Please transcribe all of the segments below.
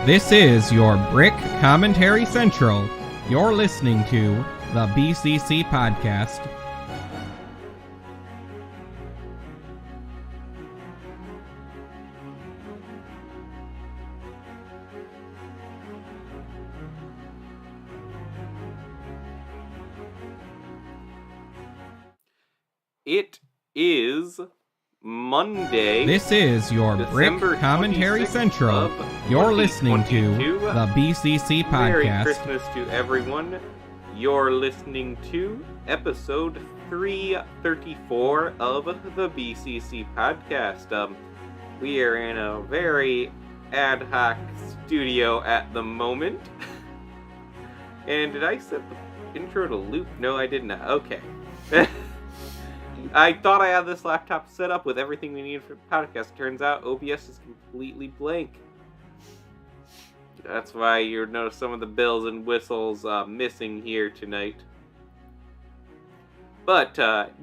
This is your Brick Commentary Central. You're listening to the BCC Podcast. It is Monday. This is your December Brick Commentary 26th Central. of You're listening to 2022. the BCC Merry Podcast. Christmas to everyone. You're listening to episode 334 of the BCC Podcast. We are in a very ad hoc studio at the moment. And did I set the intro to loop? No, I did not. Okay. I thought I had this laptop set up with everything we needed for the podcast. Turns out OBS is completely blank. That's why you'll notice some of the bells and whistles missing here tonight. But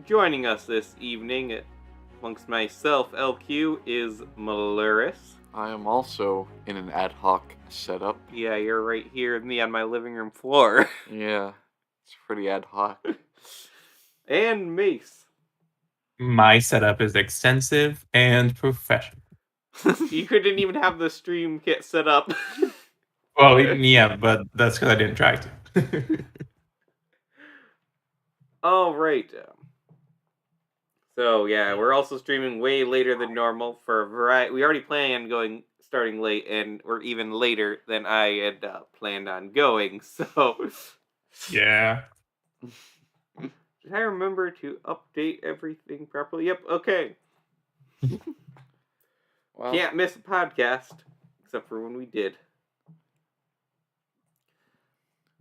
joining us this evening, amongst myself, LQ, is Maluris. I am also in an ad hoc setup. Yeah, you're right here with me on my living room floor. Yeah, it's pretty ad hoc. And Mace. My setup is extensive and professional. You couldn't even have the stream kit set up. Well, yeah, but that's because I didn't try to. All right. So yeah, we're also streaming way later than normal for a variety. We already planned on starting late, and we're even later than I had planned on going. So Yeah. did I remember to update everything properly? Yep. Okay. Well, Can't miss a podcast, except for when we did.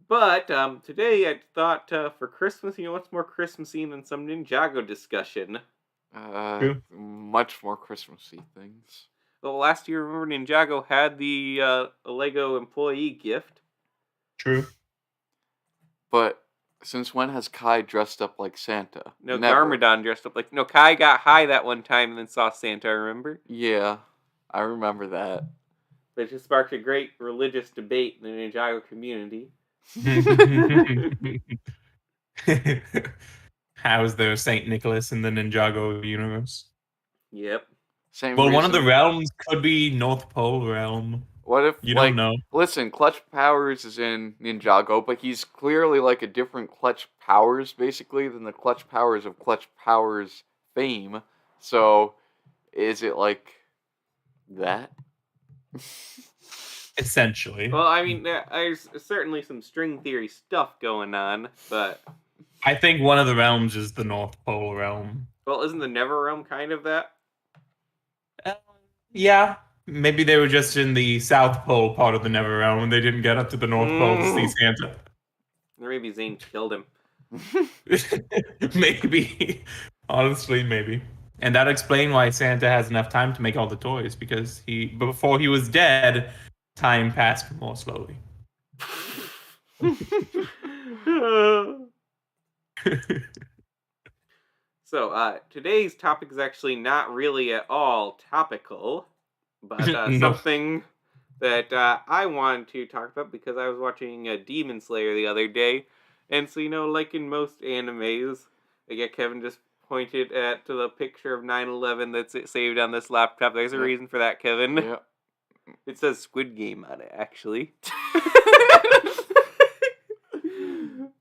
But today I thought for Christmas, you know what's more Christmassy than some Ninjago discussion? True. much more Christmassy things. Well, last year, remember Ninjago had the Lego employee gift. True. But since when has Kai dressed up like Santa? No, Never. Garmadon dressed up like... No, Kai got high that one time and then saw Santa, remember? Yeah, I remember that. But it just sparked a great religious debate in the Ninjago community. How's there Saint Nicholas in the Ninjago universe? Yep. Same Well, one of the reason. realms could be North Pole realm. What if, You like, don't know. listen, Clutch Powers is in Ninjago, but he's clearly like a different Clutch Powers, basically, than the Clutch Powers of Clutch Powers fame. So, is it like that? Essentially. Well, I mean, there's certainly some string theory stuff going on, but... I think one of the realms is the North Pole realm. Well, isn't the Never Realm kind of that? Yeah. Maybe they were just in the South Pole part of the Never Realm and they didn't get up to the North Pole to see Santa. Or maybe Zane killed him. Maybe. Honestly, maybe. And that explains why Santa has enough time to make all the toys, because before he was dead, time passed more slowly. So, today's topic is actually not really at all topical, but No. something that I wanted to talk about because I was watching Demon Slayer the other day, and so, you know, like in most animes, Kevin just pointed to the picture of 9/11 that's saved on this laptop. There's a Yeah. reason for that, Kevin. Yeah. It says Squid Game on it, actually.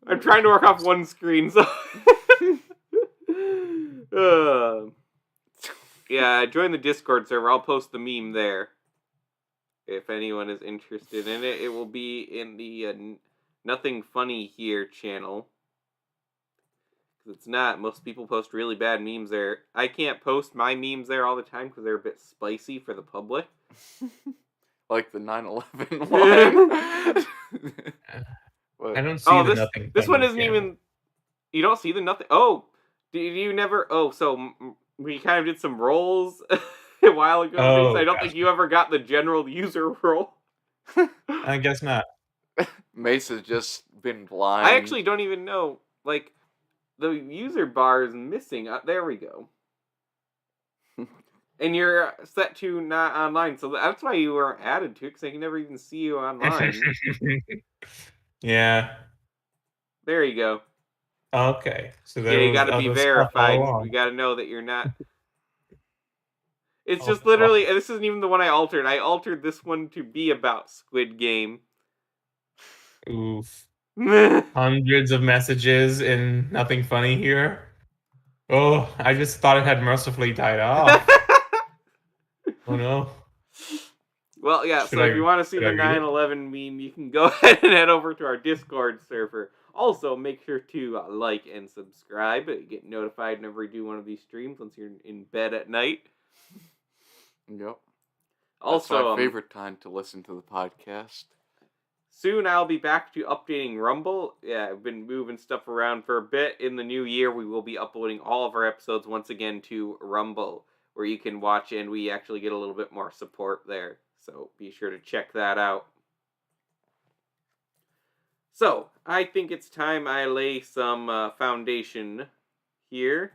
I'm trying to work off one screen, so... yeah, join the Discord server. I'll post the meme there. If anyone is interested in it. It will be in the Nothing Funny Here channel. Because it's not. Most people post really bad memes there. I can't post my memes there all the time because they're a bit spicy for the public. Like the 9/11 one. I don't see Oh, the this nothing. this one funny isn't channel. even... You don't see the nothing... Oh! Did you never... Oh, so we kind of did some rolls a while ago. Oh, I don't gotcha. think you ever got the general user roll. I guess not. Mace has just been blind. I actually don't even know. Like, the user bar is missing. There we go. And you're set to not online, so that's why you weren't added to it, because I can never even see you online. Yeah. There you go. Okay. So Yeah, there you was gotta be other stuff all verified. We along. gotta know that you're not. It's Oh, just literally, and this isn't even the one I altered. I altered this one to be about Squid Game. oof. Hundreds of messages and nothing funny here. Oh, I just thought it had mercifully died off. Oh no. Well, yeah, Should so I if you want to see should I the read it? 9/11 meme, you can go ahead and head over to our Discord server. Also, make sure to like and subscribe. Get notified whenever we do one of these streams once you're in bed at night. Yep. Also, That's my favorite time to listen to the podcast. soon I'll be back to updating Rumble. Yeah, I've been moving stuff around for a bit. In the new year, we will be uploading all of our episodes once again to Rumble, where you can watch and we actually get a little bit more support there. So be sure to check that out. So, I think it's time I lay some foundation here.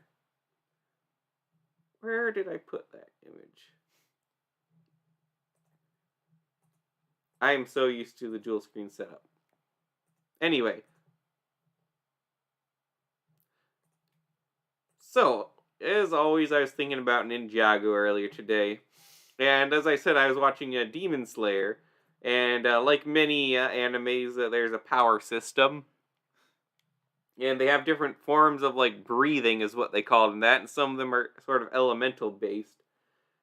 Where did I put that image? I am so used to the dual screen setup. Anyway. So, as always, I was thinking about Ninjago earlier today. And as I said, I was watching Demon Slayer. And like many animes, there's a power system. And they have different forms of, like, breathing is what they call them that. And some of them are sort of elemental based.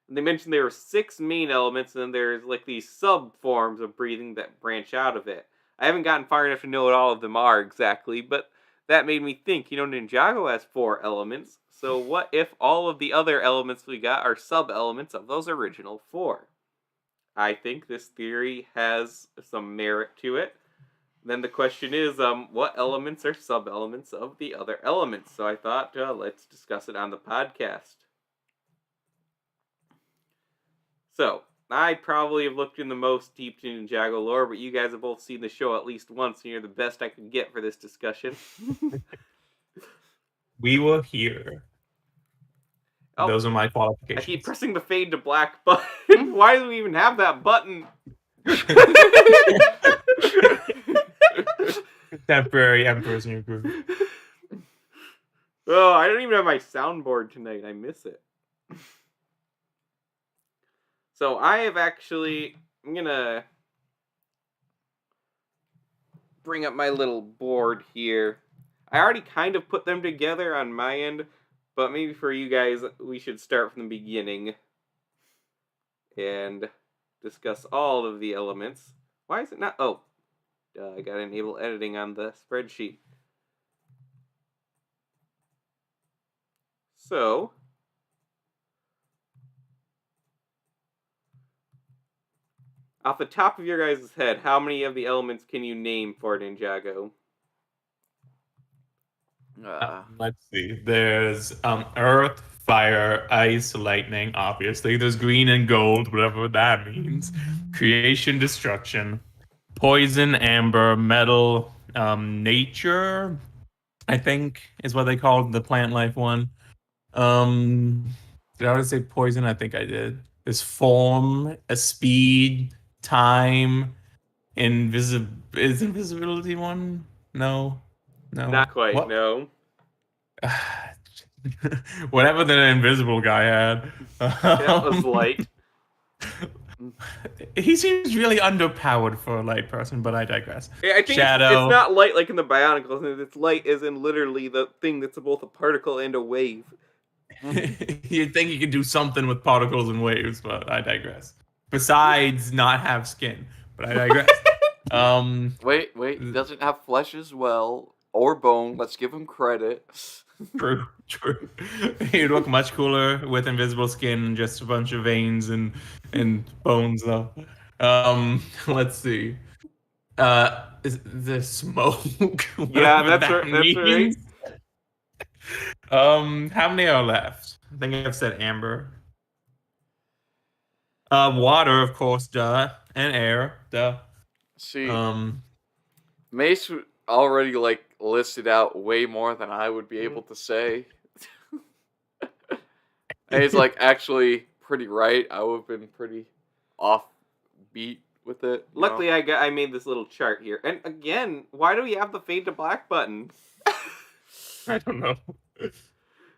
And they mentioned there were 6 main elements, and then there's, like, these sub-forms of breathing that branch out of it. I haven't gotten far enough to know what all of them are exactly, but that made me think, Ninjago has 4 elements, so what if all of the other elements we got are sub-elements of those original 4? I think this theory has some merit to it. Then the question is, what elements are sub-elements of the other elements? So I thought, let's discuss it on the podcast. So, I probably have looked in the most deep to Ninjago lore, but you guys have both seen the show at least once, and you're the best I could get for this discussion. We were here. Oh, Those are my I qualifications. keep pressing the fade to black button. Why do we even have that button? Temporary Emperor's New Groove. Oh, I don't even have my soundboard tonight. I miss it. So I have actually, I'm gonna bring up my little board here. I already kind of put them together on my end, but maybe for you guys, we should start from the beginning and discuss all of the elements. Why is it not? Oh, I gotta enable editing on the spreadsheet. So, off the top of your guys' head, how many of the elements can you name for Ninjago? Let's see. There's earth, fire, ice, lightning, obviously. There's green and gold, whatever that means. Creation, destruction, poison, amber, metal, nature, I think is what they called the plant life one. Did I already say poison? I think I did. There's form, a speed, time, is invisibility one? No. No. Not quite, What? no. Whatever the invisible guy had. That was light. He seems really underpowered for a light person, but I digress. Yeah, I think Shadow. it's not light like in the Bionicles. It's light as in literally the thing that's both a particle and a wave. You'd think you could do something with particles and waves, but I digress. Besides not have skin, but I digress. Wait, he doesn't have flesh as well, or bone. Let's give him credit. True. He'd look much cooler with invisible skin and just a bunch of veins and bones, though. Let's see. Is the smoke? Yeah, that's right. How many are left? I think I've said amber. Water, of course, duh, and air, duh. See, Mace already listed out way more than I would be able to say. And he's actually pretty right. I would have been pretty offbeat with it. Luckily, I made this little chart here. And again, why do we have the fade to black button? I don't know.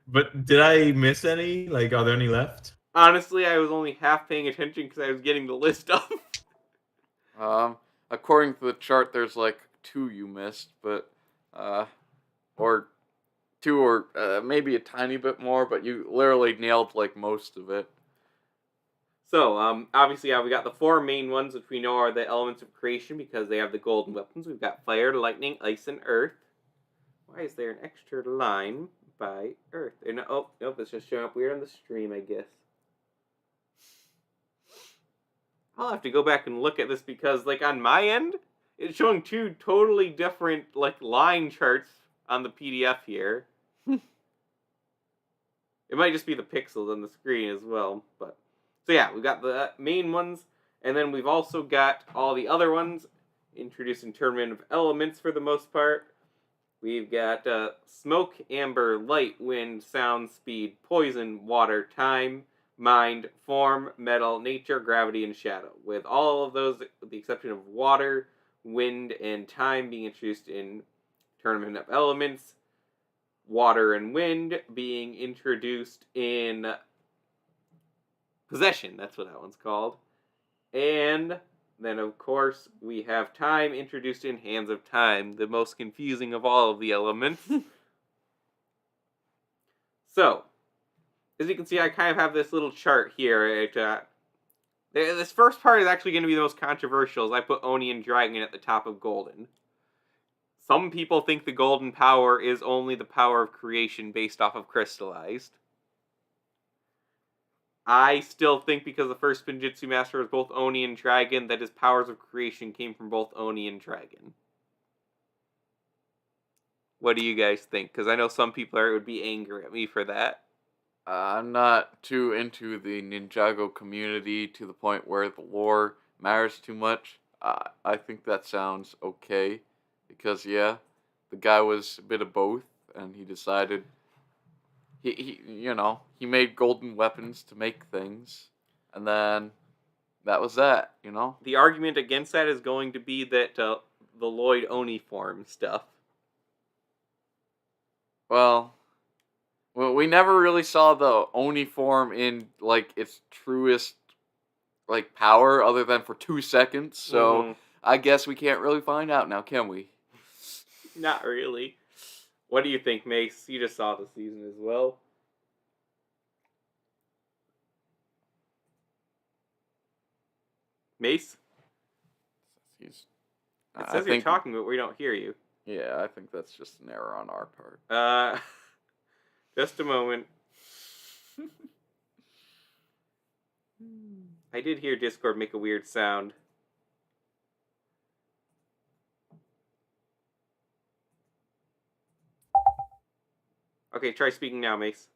But did I miss any? Like, are there any left? Honestly, I was only half paying attention because I was getting the list up. According to the chart, there's like 2 you missed, but or 2 or maybe a tiny bit more, but you literally nailed like most of it. So, obviously, we got the 4 main ones, which we know are the elements of creation because they have the golden weapons. We've got fire, lightning, ice, and earth. Why is there an extra line by earth? Oh, nope, it's just showing up weird on the stream, I guess. I'll have to go back and look at this because, like, on my end, it's showing 2 totally different, like, line charts on the PDF here. It might just be the pixels on the screen as well, but... So yeah, we've got the main ones, and then we've also got all the other ones introduced in Tournament of Elements for the most part. We've got smoke, amber, light, wind, sound, speed, poison, water, time, mind, form, metal, nature, gravity, and shadow. With all of those, with the exception of water, wind, and time being introduced in Tournament of Elements. Water and wind being introduced in Possession, that's what that one's called. And then, of course, we have time introduced in Hands of Time, the most confusing of all of the elements. So, as you can see, I kind of have this little chart here. This first part is actually going to be the most controversial, as I put Oni and Dragon at the top of Golden. Some people think the Golden power is only the power of creation based off of Crystallized. I still think because the first Spinjitzu Master was both Oni and Dragon, that his powers of creation came from both Oni and Dragon. What do you guys think? Because I know some people would be angry at me for that. I'm not too into the Ninjago community to the point where the lore matters too much. I think that sounds okay. Because, yeah, the guy was a bit of both, and he decided... He made golden weapons to make things, and then that was that, The argument against that is going to be that the Lloyd Oni form stuff. Well, we never really saw the Oni form in, like, its truest, like, power, other than for 2 seconds, so I guess we can't really find out now, can we? Not really. What do you think, Mace? You just saw the season as well. Mace? It says you're talking, but we don't hear you. Yeah, I think that's just an error on our part. Just a moment. I did hear Discord make a weird sound. Okay, try speaking now, Mace.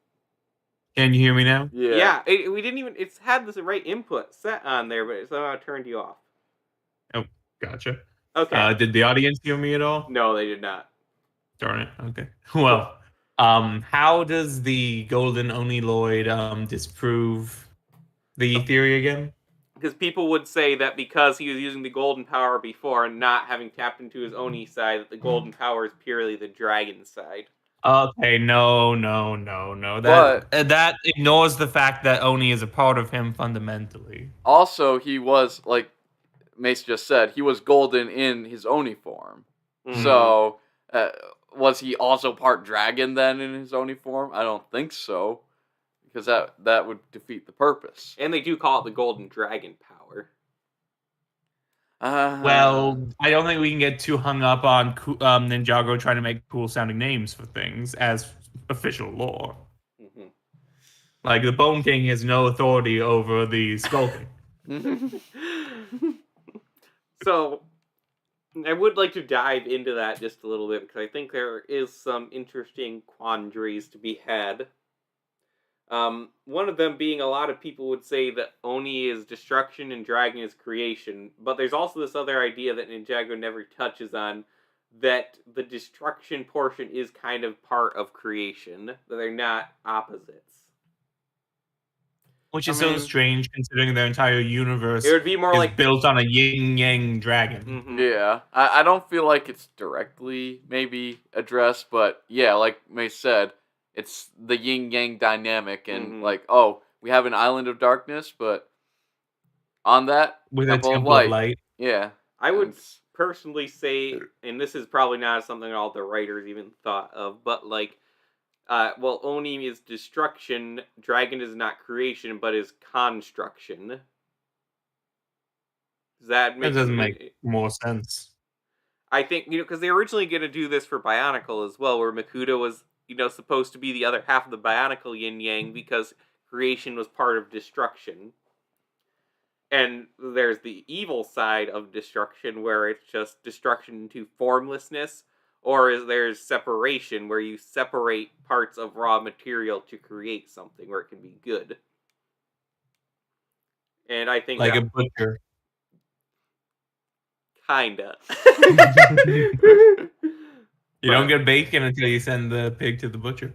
Can you hear me now? Yeah. We didn't even... It's had the right input set on there, but it somehow turned you off. Oh, gotcha. Okay. Did the audience hear me at all? No, they did not. Darn it. Okay. Well, how does the Golden Oni Lloyd disprove the theory again? Because people would say that because he was using the golden power before and not having tapped into his Oni side, that the golden power is purely the dragon side. Okay, no. That ignores the fact that Oni is a part of him fundamentally. Also, he was, like Mace just said, he was golden in his Oni form. Mm-hmm. So, was he also part dragon then in his Oni form? I don't think so. Because that would defeat the purpose. And they do call it the golden dragon power. Well, I don't think we can get too hung up on Ninjago trying to make cool-sounding names for things as official lore. Mm-hmm. Like, the Bone King has no authority over the Skull King. So, I would like to dive into that just a little bit, because I think there is some interesting quandaries to be had. One of them being a lot of people would say that Oni is destruction and Dragon is creation, but there's also this other idea that Ninjago never touches on, that the destruction portion is kind of part of creation, that they're not opposites. Which is so strange considering their entire universe It would be more is like built on a yin-yang dragon. Mhm. Yeah, I don't feel like it's directly maybe addressed, but yeah, like May said, it's the yin-yang dynamic, and like, oh, we have an island of darkness, but on that, With a temple of temple of light. light. Yeah. I would personally say, and this is probably not something all the writers even thought of, but like, well, Oni is destruction, dragon is not creation, but is construction. Does that That doesn't make more sense. I think, because they were originally going to do this for Bionicle as well, where Makuta was, supposed to be the other half of the Bionicle yin-yang because creation was part of destruction. And there's the evil side of destruction, where it's just destruction into formlessness, or there's separation, where you separate parts of raw material to create something, where it can be good. And I think like a butcher. Kinda. You don't get bacon until you send the pig to the butcher.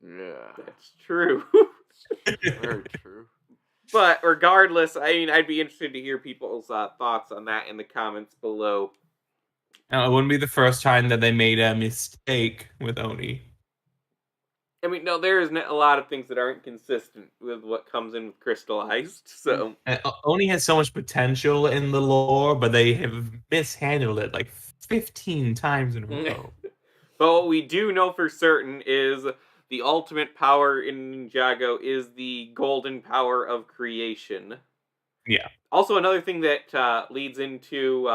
Yeah. That's true. Very true. But regardless, I mean, I'd be interested to hear people's thoughts on that in the comments below. Now, it wouldn't be the first time that they made a mistake with Oni. I mean, no, there is a lot of things that aren't consistent with what comes in with Crystallized, so... Oni has so much potential in the lore, but they have mishandled it like 15 times in a row. But what we do know for certain is the ultimate power in Ninjago is the golden power of creation. Yeah. Also, another thing that leads into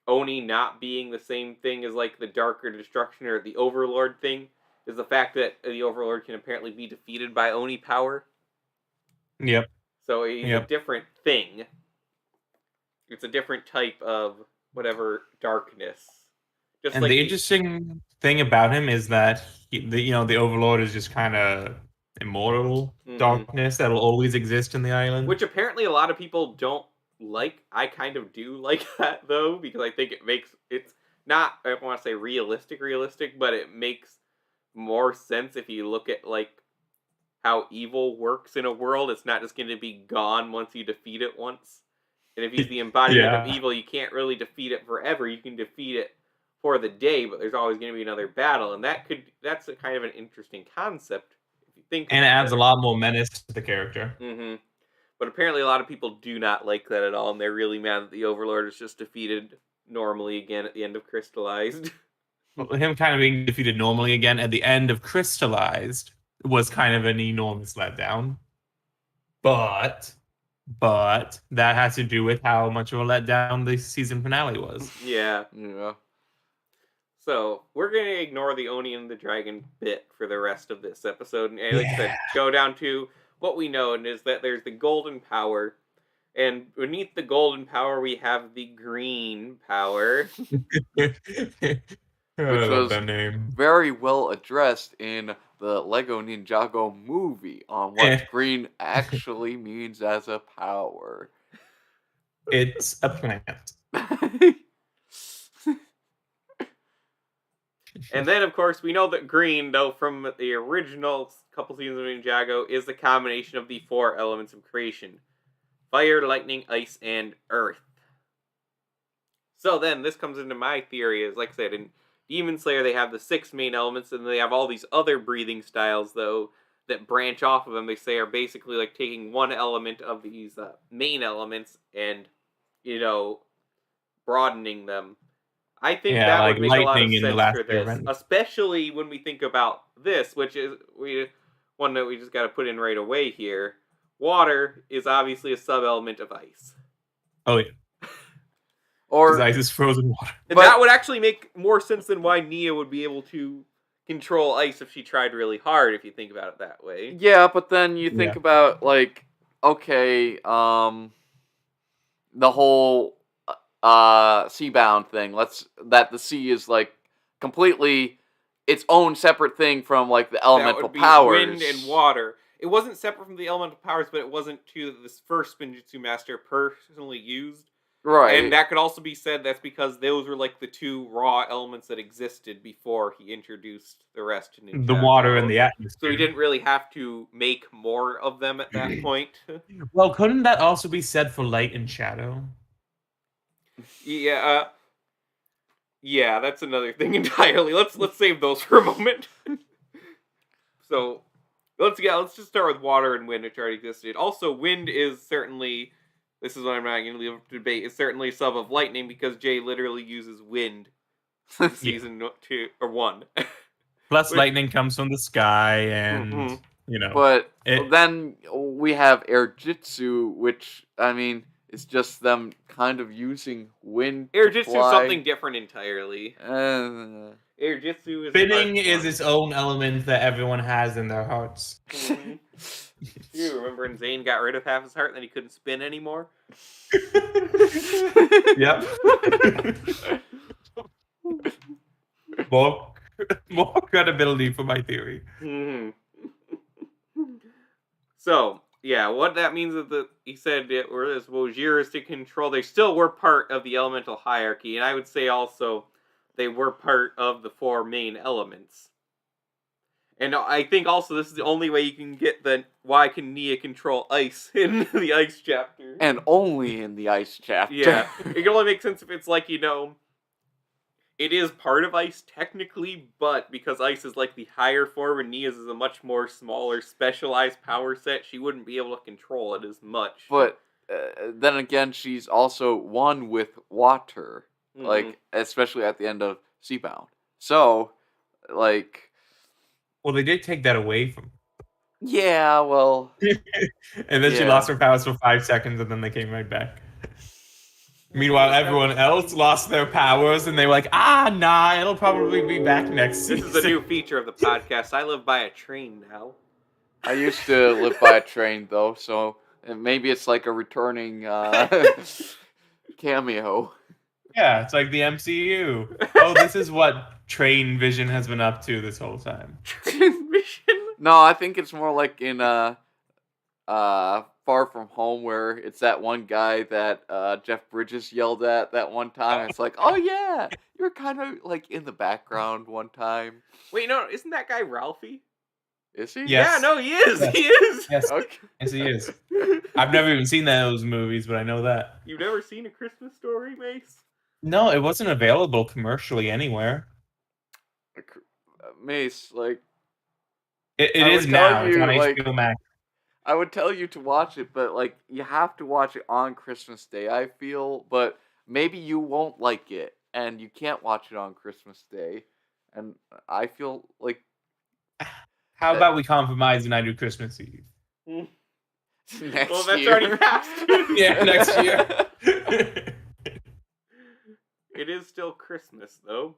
Oni not being the same thing as like the Darker Destruction or the Overlord thing is the fact that the Overlord can apparently be defeated by Oni power. Yep. So he's a different thing. It's a different type of whatever darkness. Just and like the interesting thing about him is that the Overlord is just kind of immortal darkness that'll always exist in the island. Which apparently a lot of people don't like. I kind of do like that though, because I think it's not, I don't want to say realistic, but it makes more sense if you look at like how evil works in a world. It's not just going to be gone once you defeat it once. And if he's the embodiment of evil, you can't really defeat it forever. You can defeat it for the day, but there's always going to be another battle, and that's a kind of an interesting concept if you think. And it adds a lot more menace to the character. But apparently, a lot of people do not like that at all, and they're really mad that the Overlord is just defeated normally again at the end of Crystallized. Well, him kind of being defeated normally again at the end of Crystallized was kind of an enormous letdown. But that has to do with how much of a letdown the season finale was. Yeah. So, we're going to ignore the Oni and the Dragon bit for the rest of this episode. And like I said, go down to what we know, and is that there's the golden power. And beneath the golden power, we have the green power. Which was very well addressed in the Lego Ninjago movie on what green actually means as a power. It's a plant. And then, of course, we know that green, though, from the original couple seasons of Ninjago, is the combination of the 4 elements of creation. Fire, lightning, ice, and earth. So then, this comes into my theory, is, like I said, in Demon Slayer, they have the 6 main elements, and they have all these other breathing styles, though, that branch off of them. They say are basically like taking one element of these main elements and, broadening them. I think that would make a lot of sense for this, especially when we think about this, which is one that we just got to put in right away here. Water is obviously a sub-element of ice. Oh, yeah. Or ice is frozen water. And that would actually make more sense than why Nia would be able to control ice if she tried really hard, if you think about it that way. Yeah, but then you think about, like, okay, the whole Seabound thing. That the sea is, like, completely its own separate thing from, like, the elemental powers. Wind and water. It wasn't separate from the elemental powers, but it wasn't too that this first Spinjitzu master personally used. Right. And that could also be said that's because those were like the two raw elements that existed before he introduced the rest to Ninjago. The water and the So atmosphere. he didn't really have to make more of them at that point. Well, couldn't that also be said for light and shadow? Yeah, yeah, that's another thing entirely. Let's save those for a moment. So let's just start with water and wind, which already existed. Also, wind is certainly, this is what I'm not going to leave up to debate, is certainly a sub of lightning because Jay literally uses wind in season 2 or 1. Plus, lightning comes from the sky, and But then we have air jitsu, which I mean, it's just them kind of using wind. Air jitsu is something different entirely. Air jitsu is spinning is its own element that everyone has in their hearts. Mm-hmm. You remember when Zane got rid of half his heart and then he couldn't spin anymore? Yep. More credibility for my theory. Mm-hmm. So, yeah, what that means is that he said it were as Wojiras to control, they still were part of the elemental hierarchy, and I would say also they were part of the 4 main elements. And I think also this is the only way you can get the why can Nia control ice in the ice chapter. And only in the ice chapter. Yeah, it can only make sense if it's like, it is part of ice technically, but because ice is like the higher form and Nia's is a much more smaller specialized power set, she wouldn't be able to control it as much. But then again, she's also one with water, like especially at the end of Seabound. So, like, well, they did take that away from. Yeah, well, and then she lost her powers for 5 seconds, and then they came right back. Meanwhile, everyone else lost their powers, and they were like, nah, it'll probably be back next season. This is a new feature of the podcast. I live by a train now. I used to live by a train, though, so maybe it's like a returning cameo. Yeah, it's like the MCU. Oh, this is what Train Vision has been up to this whole time. Train Vision? No, I think it's more like in Far From Home, where it's that one guy that Jeff Bridges yelled at that one time. It's like, oh yeah, you were kind of like in the background one time. Wait, no, isn't that guy Ralphie? Is he? Yes. Yeah, no, he is. Yes. He is. Yes. Okay. Yes, he is. I've never even seen those movies, but I know that. You've never seen A Christmas Story, Mace? No, it wasn't available commercially anywhere. Mace, like It I is would tell now. It's you, on like- HBO Max. I would tell you to watch it, but like you have to watch it on Christmas Day, I feel, but maybe you won't like it and you can't watch it on Christmas Day. And I feel like How about we compromise and I do Christmas Eve? next Well, that's year. already passed. Yeah, next year. It is still Christmas, though.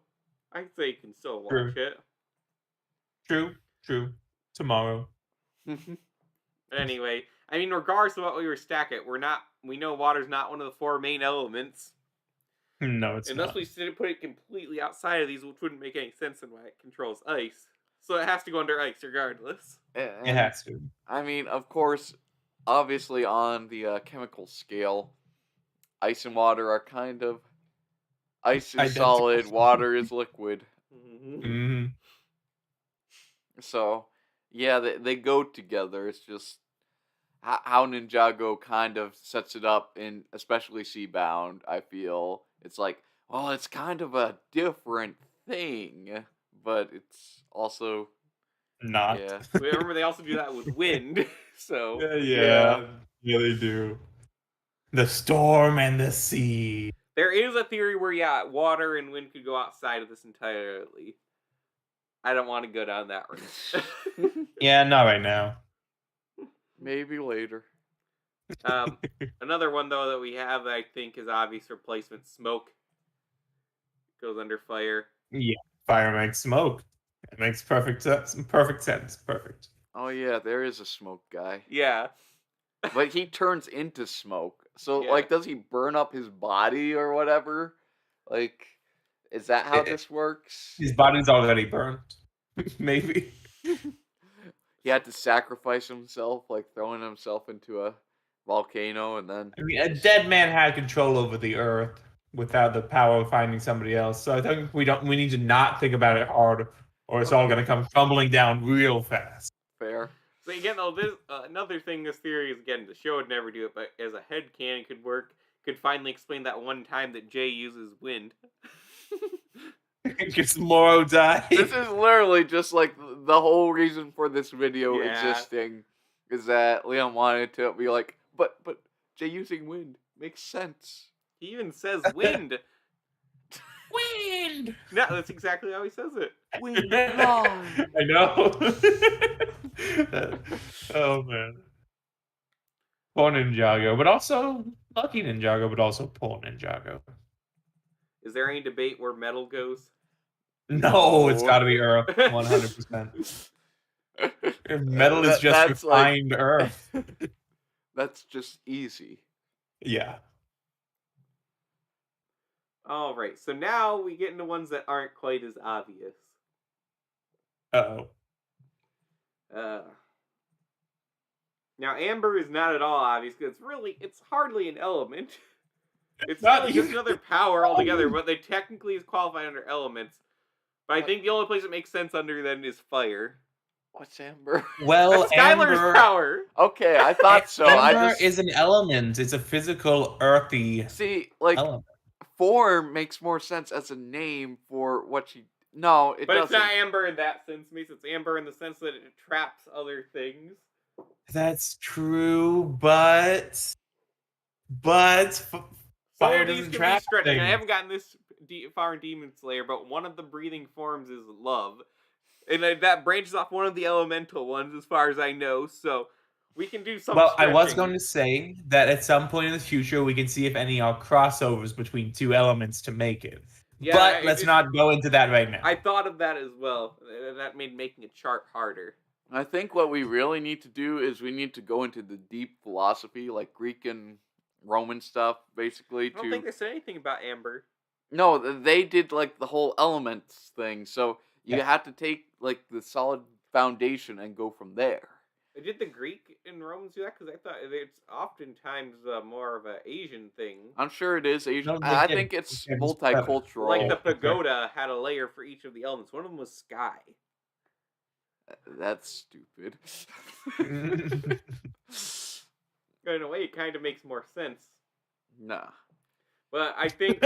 I'd say you can still watch True. it. True. Tomorrow. Anyway, I mean, regardless of what we were stack it, we know water's not one of the 4 main elements. No, it's Unless not. we put it completely outside of these, which wouldn't make any sense in why it controls ice. So it has to go under ice regardless. It has to. I mean, of course, obviously on the chemical scale, ice and water are kind of ice is Identical. solid, water is liquid. Mm-hmm. So, yeah, they go together. It's just how Ninjago kind of sets it up in especially Seabound, I feel. It's like, well, it's kind of a different thing, but it's also Not. yeah. Remember, they also do that with wind. So Yeah, they do. The storm and the sea. there is a theory where, water and wind could go outside of this entirely. I don't want to go down that route. Yeah, not right now. Maybe later. Another one, though, that we have that I think is obvious replacement, smoke. Goes under fire. Yeah, fire makes smoke. It makes perfect sense. Perfect. Oh yeah, there is a smoke guy. Yeah. But he turns into smoke. So Yeah. like does he burn up his body or whatever? Like is that how this works? His body's already burnt. Maybe. He had to sacrifice himself, like throwing himself into a volcano, and then I mean, a dead man had control over the earth without the power of finding somebody else. So I think we need to not think about it hard, or it's all gonna come crumbling down real fast. fair. So again, though, this another thing. This theory is again the show would never do it, but as a headcanon could work. Could finally explain that one time that Jay uses wind. Because Moro died. This is literally just like the whole reason for this video Yeah. existing is that Leon wanted to be like, but Jay using wind makes sense. He even says wind. Wind. No, that's exactly how he says it. Wind fly. I know. Oh man. Poor Ninjago, but also lucky Ninjago, but also poor Ninjago. Is there any debate where metal goes? No, it's got to be Earth, 100%. Metal is just That's refined Earth. That's just easy. Yeah. All right, so now we get into ones that aren't quite as obvious. Uh-oh. Now, amber is not at all obvious because it's hardly an element. It's Not really just even- another power altogether, but they technically is qualified under elements. But I think the only place it makes sense under then is fire. What's amber? Well, That's Skylar's Amber, power. Okay, I thought so. Amber is an element. It's a physical, earthy see, like, element. form makes more sense as a name for what she. No, it But doesn't. it's not amber in that sense, Mace. It's amber in the sense that it traps other things. That's true, but fire Some of these doesn't can be trap stretching. I things. haven't gotten this far in Demon Slayer, but one of the breathing forms is love. And that branches off one of the elemental ones, as far as I know, so we can do some Well, I was stretching. going to say that at some point in the future, we can see if any are crossovers between two elements to make it. Yeah, But let's not go into that right now. I thought of that as well. That made making a chart harder. I think what we really need to do is we need to go into the deep philosophy, like Greek and Roman stuff, basically. I don't think they said anything about amber. No, they did like the whole elements thing. So you Yeah. have to take like the solid foundation and go from there. Did the Greek and Romans do that? Because I thought it's oftentimes more of an Asian thing. I'm sure it is Asian. No, they I did. think it's It's multicultural. Like the okay. pagoda had a layer for each of the elements. One of them was sky. That's stupid. In a way, it kind of makes more sense. Nah. But I think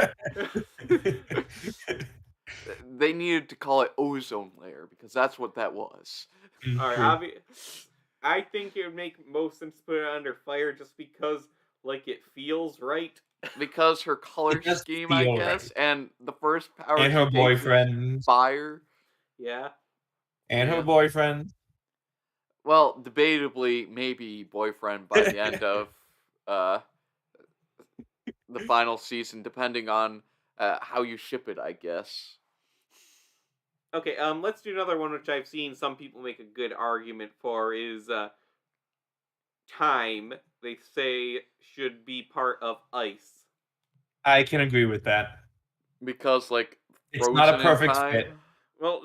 They needed to call it ozone layer because that's what that was. all right, I think it would make most sense to put it under fire just because, like, it feels right. Because her color It does scheme, I feel guess, right. and the first power And she her takes is boyfriend. fire. Yeah. And Yeah. her boyfriend. Well, debatably, maybe boyfriend by the end of the final season, depending on how you ship it, I guess. Okay, let's do another one, which I've seen some people make a good argument for, is time. They say should be part of ice. I can agree with that. Because, like, It's not a frozen in perfect time- fit. Well,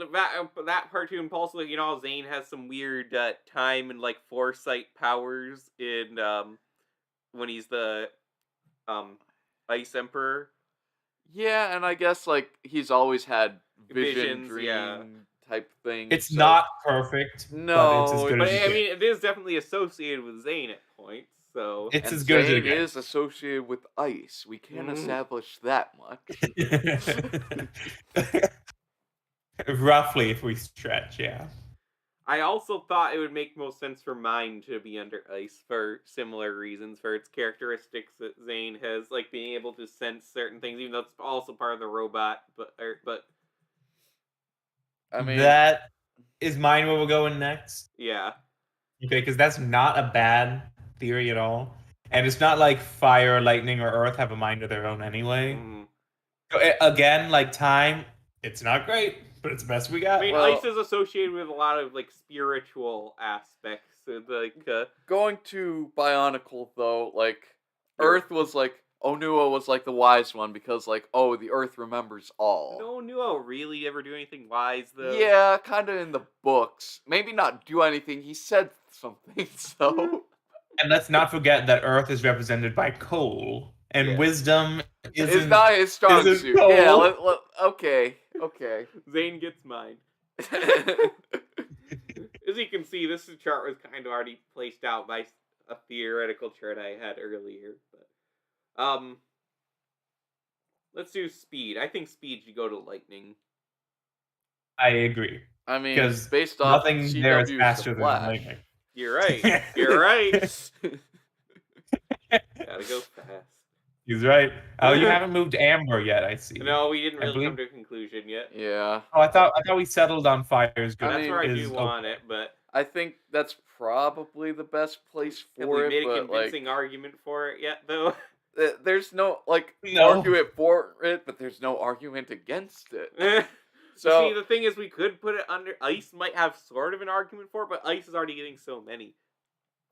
that part too, and also, like, you know, Zane has some weird time and like foresight powers in when he's the Ice Emperor. Yeah, and I guess, like, he's always had vision, Visions, dream yeah. type thing. It's so- not perfect, but it's as No, good But as I it mean, it is definitely associated with Zane at points. So It's and as good as it Zane gets. is associated with ice. We can't Mhm. establish that much. Roughly, if we stretch, yeah. I also thought it would make most sense for mine to be under ice for similar reasons, for its characteristics that Zane has, like being able to sense certain things, even though it's also part of the robot. But I mean, That is mine where we're going next. yeah, Okay, because that's not a bad theory at all. And it's not like fire, lightning, or earth have a mind of their own anyway. Mhm. So, again, like time, it's not great, but it's the best we got. I mean, Well- ice is associated with a lot of like spiritual aspects, like going to Bionicle, though, like, Yeah. Earth was like, Onua was like the wise one because, like, oh, the Earth remembers all. no Nuo really ever do anything wise though. Yeah, kind of in the books. Maybe not do anything. He said something, so. And let's not forget that Earth is represented by coal, and Yeah. wisdom It's isn't not his strong isn't suit. coal. Yeah, okay. Zane gets mine. As you can see, this chart was kind of already placed out by a theoretical chart I had earlier. But let's do speed. I think speed should go to lightning. I agree. I mean, Because based off nothing there is CW's faster The than Flash. lightning. You're right. You're right. Gotta go fast. He's right. Oh, you haven't moved Amber yet, I see. No, we didn't I really believe- come to a conclusion yet. Yeah. Oh, I thought we settled on Fire's good. I That's mean, where I is do want okay. it, but I think that's probably the best place have for we it, made a but convincing argument for it yet, though? there's no No. argument for it, but there's no argument against it. So So see, the thing is, we could put it under ice. Might have sort of an argument for it, but ice is already getting so many.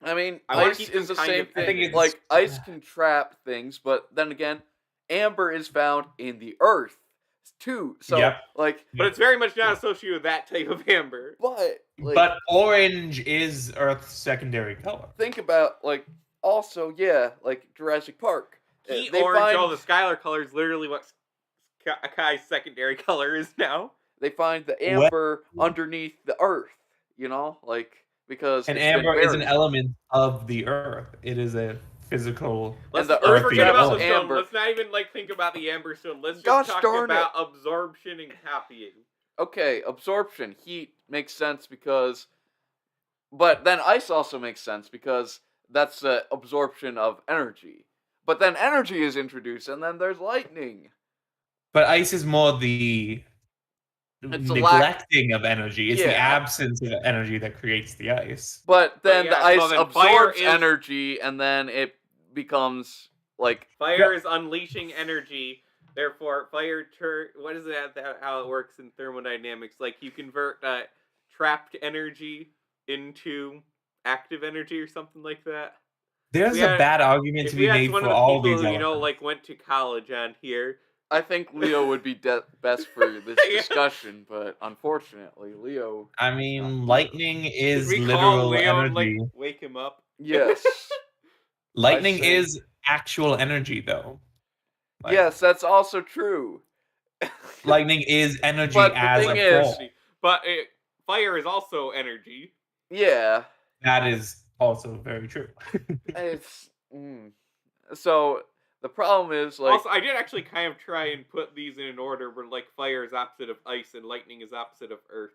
I mean, I wanna ice keep them is the kind same of- I thing. think it's- Like ice can trap things, but then again, amber is found in the earth too. So Yep. like, But it's very much not associated with that type of amber. but like, But orange is Earth's secondary color. think about like also like Jurassic Park. Heat They orange, find- all the Skylar color is literally what Akai's secondary color is now. They find the amber underneath the earth, like because And it's been amber is an buried. element of the Earth. It is a physical. Let's the let's earth forget about travels the stone. amber. Let's not even think about the amber stone. Let's just Gosh talk darn about absorption and copying. Okay, absorption, heat makes sense because, but then ice also makes sense because that's the absorption of energy. But then energy is introduced, and then there's lightning. But ice is more the It's a lack- neglecting of energy. It's the Yeah. absence of energy that creates the ice. But then yeah, the ice well, then fire absorbs is- energy, and then it becomes like Fire is unleashing energy. Therefore, what is it? How it works in thermodynamics? Like you convert trapped energy into active energy or something like that. There's We a had- bad argument If to we be had made one for of the all people these who elements. went to college on here. I think Leo would be best for this Yeah. discussion, but unfortunately, Leo. I mean, lightning is Should we call literal Leo and energy. wake him up? Yes. Lightning say- is actual energy, though. Like, Yes, that's also true. Lightning is energy But the as thing a is- form. But fire is also energy. Yeah. That is also very true. It's so the problem is like Also, I did actually kind of try and put these in an order where fire is opposite of ice and lightning is opposite of earth.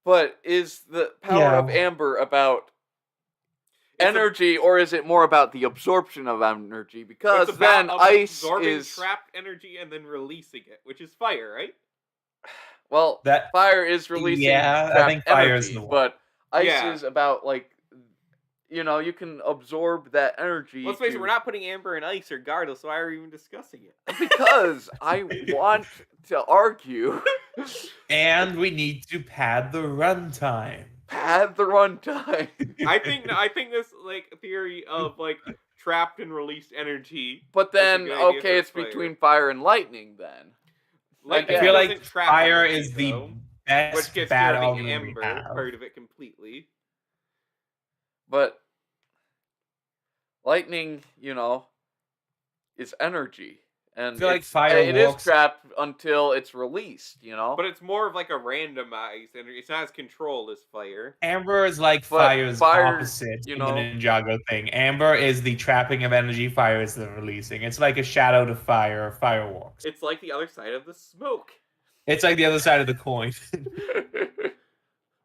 but is the power of Yeah. amber about It's energy or is it more about the absorption of energy? Because It's about then ice absorbing is trapped energy and then releasing it, which is fire, right? well, That fire is releasing Yeah, I trapped think fire is energy, the one. but ice Yeah. is about like you can absorb that energy. Let's face it, to- we're not putting amber in ice regardless, so why are we even discussing it? because I want to argue. And we need to pad the runtime. Pad the runtime. I think this theory of trapped and released energy. But then, That's a good idea okay, for it's fire. between fire and lightning then. Lightning I feel doesn't like trap fire energy, is the though, best which gets bad rid of the argument we amber have. part of it completely. But lightning, is energy. And I feel like it's- fire it is works- trapped until it's released, But it's more of a randomized energy. It's not as controlled as fire. Amber is like But fire's fire, opposite you in know- the Ninjago thing. Amber is the trapping of energy, fire is the releasing. It's like a shadow to fire, fireworks. It's like the other side of the smoke. It's like the other side of the coin.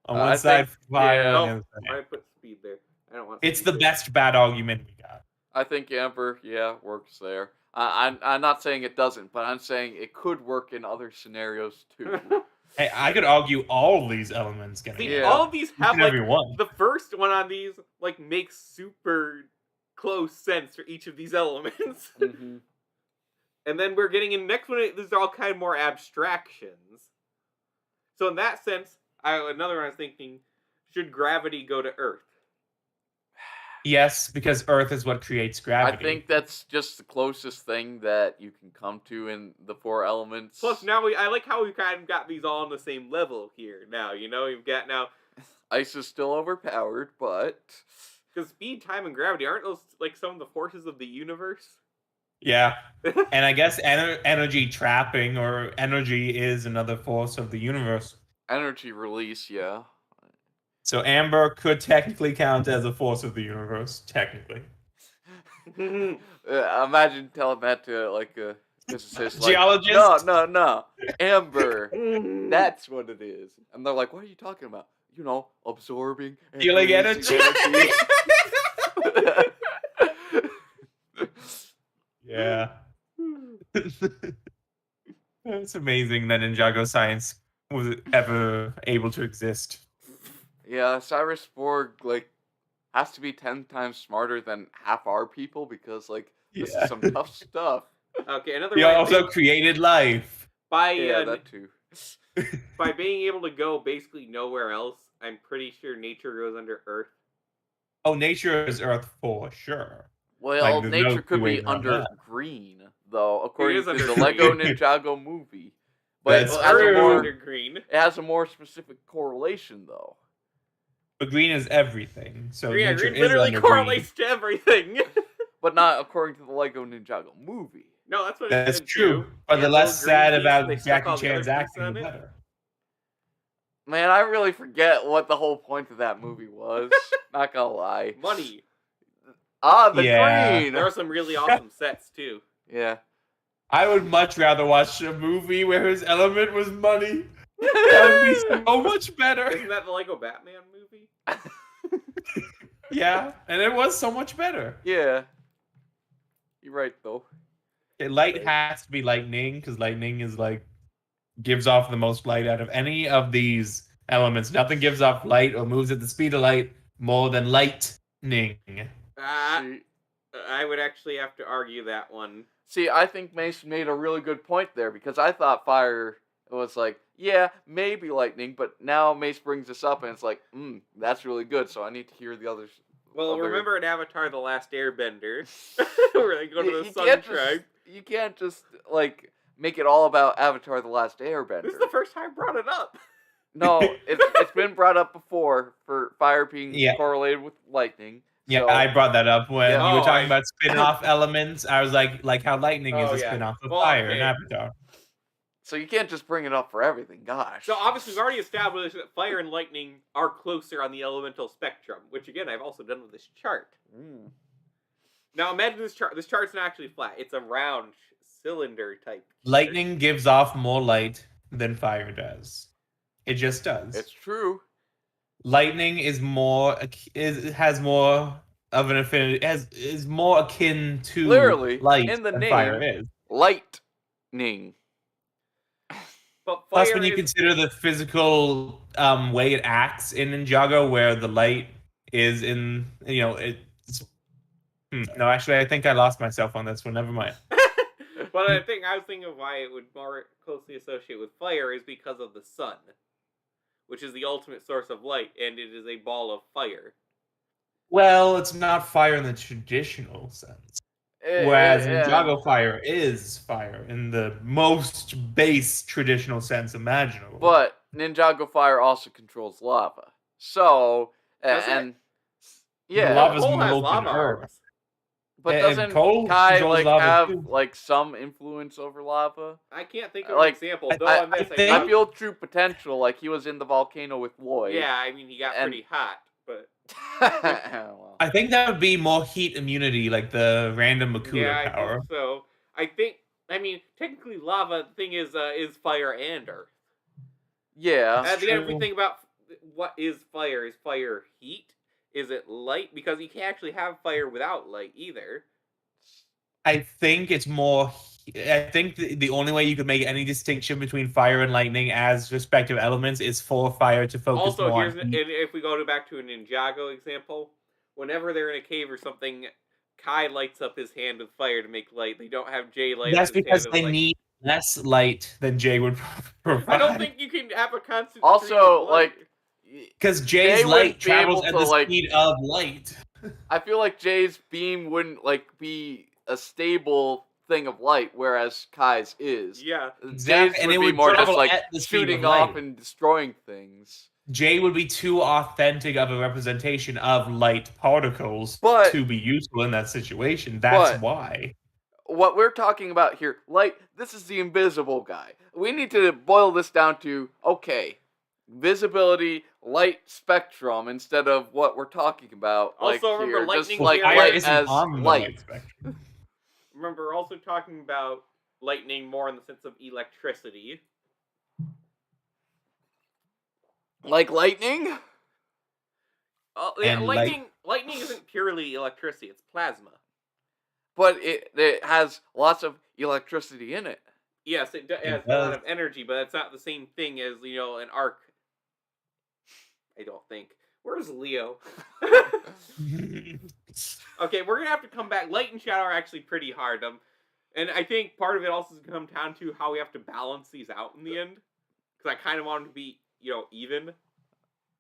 On one I side, think- fire, yeah. on the other side. I put speed there. I don't want. It's speed the there. best bad argument we got. I think amber, works there. I'm not saying it doesn't, but I'm saying it could work in other scenarios too. Hey, I could argue all these elements can See, be Yeah. all of these have every one. the first one on these makes super close sense for each of these elements. Mhm. And then we're getting in the next one. These are all kind of more abstractions. So in that sense, another one I was thinking: should gravity go to Earth? Yes, because Earth is what creates I gravity. think that's just the closest thing that you can come to in the four elements. Plus, now I like how we've kind of got these all on the same level here. Now we've got ice is still overpowered, but Because speed, time, and gravity, aren't those like some of the forces of the universe? Yeah. And I guess energy trapping or energy is another force of the universe. Energy release, yeah. So Amber could technically count as a force of the universe, technically. Imagine telling that to like a physicist, like, Geologist? no, Amber, that's what it is. And they're like, what are you talking about? You know, absorbing and Healing releasing energy. energy. Yeah. It's amazing that Ninjago science was ever able to exist. Yeah, Cyrus Borg like has to be 10 times smarter than half our people because like this is some tough stuff. Okay, another He way also created life. Yeah, that too. by being able to go basically nowhere else, I'm pretty sure nature goes under Earth. Oh, nature is Earth for sure. Well, Like, there's nature no could way be around under that. green, though, according is to under the green. Lego Ninjago movie. But That's it has, a true. more, Under green. it has a more specific correlation, though. But green is everything. So Yeah, nature green is literally under correlates green. to everything. But not according to the Lego Ninjago movie. No, that's what That's it said true. too. But Yeah, the less little green sad piece, about they stuck Jackie all the other Chan's pieces acting, on the it. better. Man, I really forget what the whole point of that movie was. Not gonna lie. Money. Ah, the Yeah. green! There are some really awesome sets too. Yeah. I would much rather watch a movie where his element was money. That would be so much better. Isn't that the Lego Batman movie? Yeah, and it was so much better. Yeah. You're right, though. Light has to be lightning, because lightning is like gives off the most light out of any of these elements. Nothing gives off light or moves at the speed of light more than lightning. See, I would actually have to argue that one. See, I think Mason made a really good point there because I thought fire was like, yeah, maybe lightning, but now Mace brings this up and it's like, that's really good, so I need to hear the others. Well, remember in Avatar: The Last Airbender, where they go to the Sun Tribe. You can't just like make it all about Avatar: The Last Airbender. This is the first time I brought it up. No, it's been brought up before for fire being correlated with lightning. Yeah, so, I brought that up when you were talking about spin-off elements. I was like how lightning is a spin-off of fire in Avatar. So you can't just bring it up for everything, gosh. So obviously we've already established that fire and lightning are closer on the elemental spectrum, which again I've also done with this chart. Now imagine this chart. This chart's not actually flat. It's a round cylinder type. Lightning gives off more light than fire does. It just does. It's true. Lightning is has more of an affinity, is more akin to literally light in the than name, fire is. Lightning. But plus, when you consider the physical way it acts in Ninjago, where the light is in, it's. No, actually, I think I lost myself on this one. Never mind. But I was thinking of why it would more closely associate with fire is because of the sun, which is the ultimate source of light, and it is a ball of fire. Well, it's not fire in the traditional sense. Whereas Ninjago fire is fire in the most base traditional sense imaginable. But Ninjago fire also controls lava. So, lava's molten earth. But doesn't Kai have some influence over lava? I can't think of an example. I feel true potential, like he was in the volcano with Lloyd. Yeah, I mean he got pretty hot, but well. I think that would be more heat immunity, like the random Makuta power. I think so. I mean, technically lava thing is fire and earth. Yeah. At the end, if we think about what is fire heat? Is it light? Because you can't actually have fire without light either. I think it's more. I think the only way you could make any distinction between fire and lightning as respective elements is for fire to focus also, more on. If we go back to a Ninjago example, whenever they're in a cave or something, Kai lights up his hand with fire to make light. They don't have Jay light. That's because they need less light than Jay would provide. I don't think you can have a constant. Also, like. Because Jay's light travels at the speed of light. I feel like Jay's beam wouldn't be a stable thing of light, whereas Kai's is. Yeah. Jay's and would it be would more just travel like at the speed of shooting light. off and destroying things. J would be too authentic of a representation of light particles But- to be useful in that situation. That's but- why. What we're talking about here, light, this is the invisible guy. We need to boil this down to, okay, visibility, light spectrum, instead of what we're talking about. Also, like remember, here. lightning Just like here- light isn't as on the light. spectrum. Remember, we're also talking about lightning more in the sense of electricity. Like lightning? Yeah, And lightning isn't purely electricity, it's plasma. But it has lots of electricity in it. Yes, it has a lot of energy, but it's not the same thing as, an arc. I don't think. Where's Leo? Okay, we're gonna have to come back. Light and shadow are actually pretty hard. And I think part of it also is gonna come down to how we have to balance these out in the end. Because I kind of want them to be, even.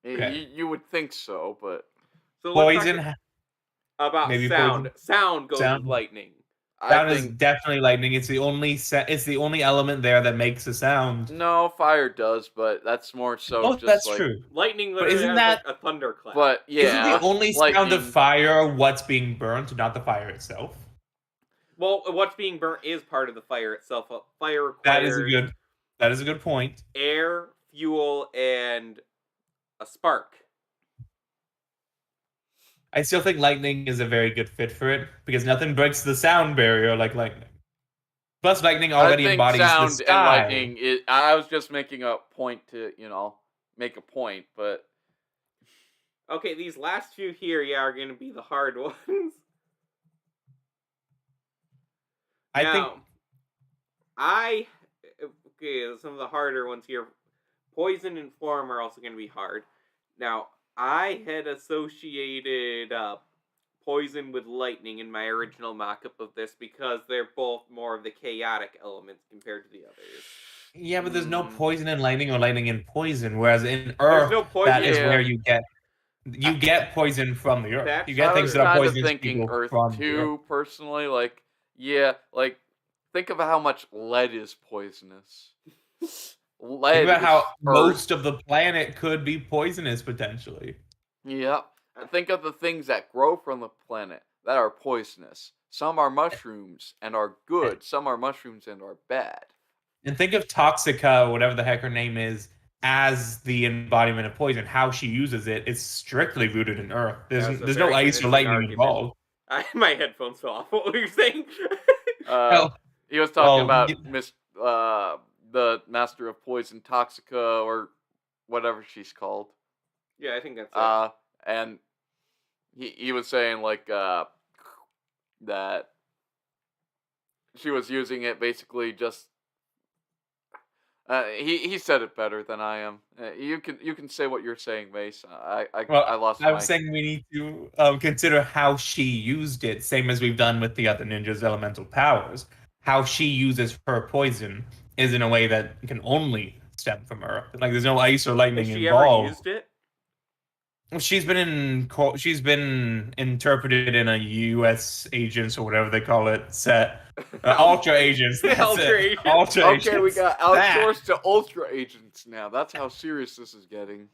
Okay. You would think so, but So let's Poison. talk about maybe sound. poison. Sound goes Sound. with lightning. Sound I is think definitely lightning. It's the only element there that makes a sound. no, fire does, but that's more so Oh, just that's like. true. Lightning literally isn't has that- like a thunderclap. But yeah, Isn't the only sound lightning- of fire what's being burnt, not the fire itself? Well, what's being burnt is part of the fire itself. Fire requires That is a good point. air, fuel, and a spark. I still think lightning is a very good fit for it because nothing breaks the sound barrier like lightning. Plus, lightning already I think embodies sound the sky. and lightning. I was just making a point to make a point, but Okay, these last few here, are going to be the hard ones. I now, think some of the harder ones here. Poison and form are also going to be hard. Now, I had associated poison with lightning in my original mock-up of this because they're both more of the chaotic elements compared to the others. yeah, but there's no poison in lightning or lightning in poison, whereas in Earth, no poison. that is Yeah. where you get poison from the Earth. That's- You get I things was that are kind of poisonous thinking people Earth from the Earth. too, personally. Like, yeah, like think of how much lead is poisonous. Lead. Think about is how Earth. most of the planet could be poisonous potentially. Yep. And think of the things that grow from the planet that are poisonous. Some are mushrooms and are good. Some are mushrooms and are bad. And think of Toxica, or whatever the heck her name is, as the embodiment of poison. How she uses it is strictly rooted in Earth. That's a There's no very ice or convincing lightning argument. involved. My headphones fell off. What were you saying? Well, He was talking well, about the Master of Poison, Toxica, or whatever she's called. Yeah, I think that's it. And he was saying like that she was using it basically just. He said it better than I am. You can say what you're saying, Mace. I lost. I was saying we need to consider how she used it, same as we've done with the other ninjas' elemental powers. How she uses her poison is in a way that can only stem from Earth. Like there's no ice or lightning Has she involved. ever used it? She's been interpreted in a U.S. agents or whatever they call it set. Ultra agents. That's Ultra it. agents. Ultra Okay, agents. we got outsourced to Ultra Agents now. That's how serious this is getting.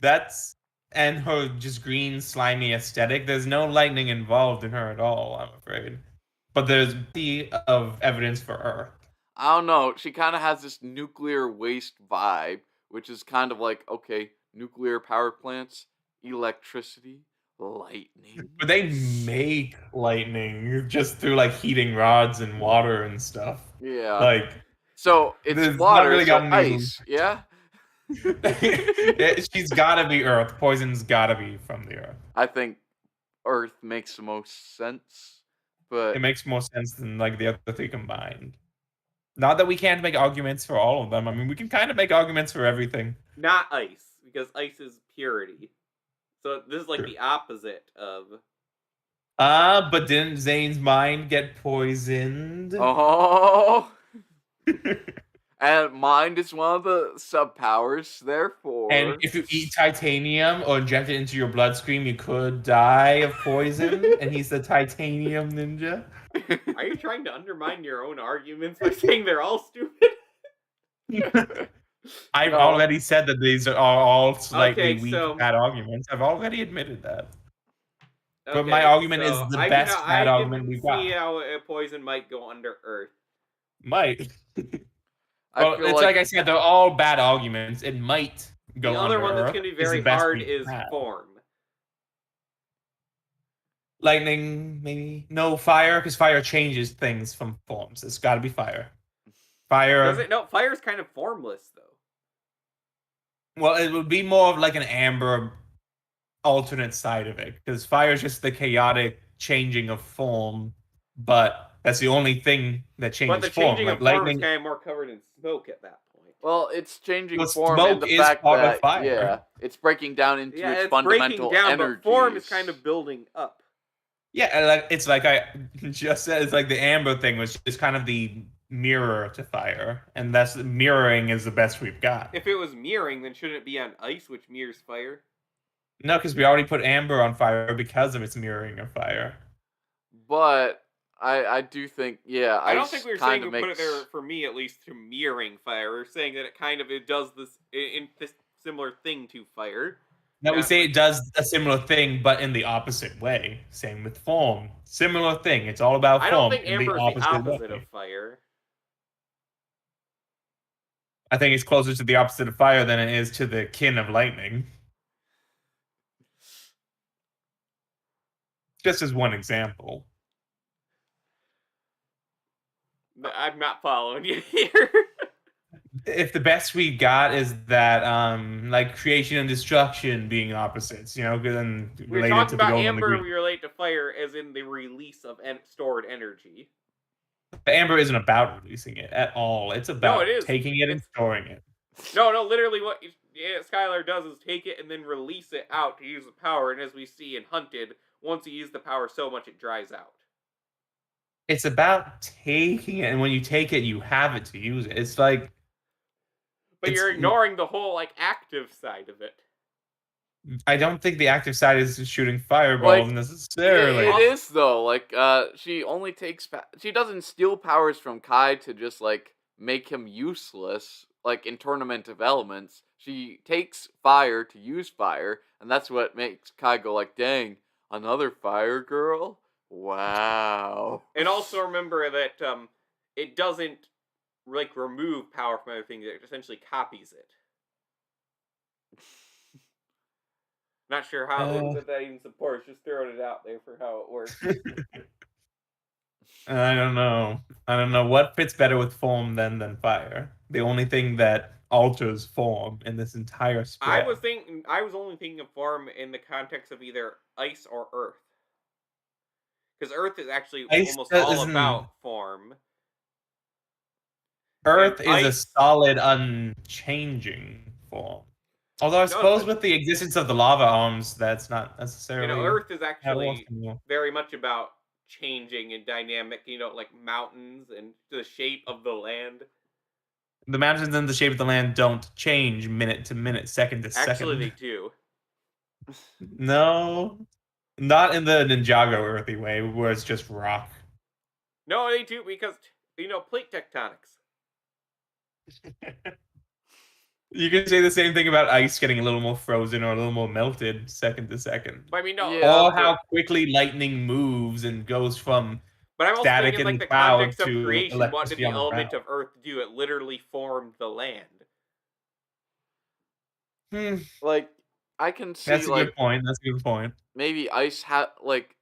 That's and her just green slimy aesthetic. There's no lightning involved in her at all, I'm afraid. But there's plenty of evidence for Earth. I don't know. She kind of has this nuclear waste vibe, which is kind of like, okay, nuclear power plants, electricity, lightning. But they make lightning just through like heating rods and water and stuff. Yeah. Like So it's There's not water, really so got any- ice, yeah? she's gotta be Earth. Poison's gotta be from the Earth. I think Earth makes the most sense, but It makes more sense than like the other three combined. Not that we can't make arguments for all of them. I mean, we can kind of make arguments for everything. Not ice, because ice is purity. So this is like True. the opposite of. But didn't Zane's mind get poisoned? oh, and mind is one of the sub powers. Therefore, And if you eat titanium or inject it into your bloodstream, you could die of poison. And he's the titanium ninja. Are you trying to undermine your own arguments by saying they're all stupid? I've No. already said that these are all slightly Okay, weak, so- bad arguments. I've already admitted that. But Okay, my argument is so the I best can, bad I argument can we've see got. how a poison might go under Earth. Might. I Well, feel it's like I said, they're all bad arguments. It might go The other under one that's Earth. going to be It's the very best hard we've is had. form. Lightning, maybe. No, fire, because fire changes things from forms. It's got to be fire. Fire. Does it? No, fire's kind of formless, though. Well, it would be more of like an amber alternate side of it, because fire is just the chaotic changing of form, but that's the only thing that changes But the form. changing Like of form lightning, is kind of more covered in smoke at that point. Well, it's changing Well, form smoke and the is fact part of that fire. it's breaking down into Yeah, its it's fundamental breaking down, energies. but form is kind of building up. yeah, it's like I just said. It's like the amber thing was just kind of the mirror to fire, and that's mirroring is the best we've got. If it was mirroring, then shouldn't it be on ice, which mirrors fire? No, because we already put amber on fire because of its mirroring of fire. But I do think, yeah, I don't ice think we were saying kinda we put it makes- there, for me at least, to mirroring fire. We're saying that it does this similar thing to fire. No, we Yeah, say like- it does a similar thing, but in the opposite way. Same with form. Similar thing. It's all about I form. don't think in amber is the opposite way. of fire. I think it's closer to the opposite of fire than it is to the kin of lightning. Just as one example. I'm not following you here. If the best we got is that, like creation and destruction being opposites, you know, then We're related talking to the about gold and the amber, green. we relate to fire as in the release of stored energy. The amber isn't about releasing it at all. It's about it is. taking it and It's- storing it. No, literally what Skylar does is take it and then release it out to use the power, and as we see in Hunted, once you use the power so much it dries out. It's about taking it, and when you take it, you have it to use it. It's like But It's- you're ignoring the whole, active side of it. I don't think the active side is shooting fireballs Like, necessarily. It is though. Like, she only takes. She doesn't steal powers from Kai to just make him useless. Like in Tournament of Elements, she takes fire to use fire, and that's what makes Kai go like, "Dang, another fire girl! Wow!" And also remember that it doesn't remove power from other things; it essentially copies it. Not sure how that even supports. Just throwing it out there for how it works. I don't know. What fits better with form than fire. The only thing that alters form in this entire spread. I was only thinking of form in the context of either ice or earth. Because earth is actually Ice almost all isn't- about form. Earth and is a ice- solid, unchanging form. Although I No, suppose but- with the existence of the lava arms, that's not necessarily. Earth is how it actually works anymore. very much about changing and dynamic, like mountains and the shape of the land. The mountains and the shape of the land don't change minute to minute, second to Actually, second. they do. No, not in the Ninjago earthy way, where it's just rock. No, they do because, plate tectonics. You can say the same thing about ice getting a little more frozen or a little more melted second to second. But I mean, no. Yeah. Or how quickly lightning moves and goes from But I'm also static thinking, in the cloud context of to creation, what did electricity the on the element ground. of Earth do? It literally formed the land. Like, I can see That's a good point. That's a good point. maybe ice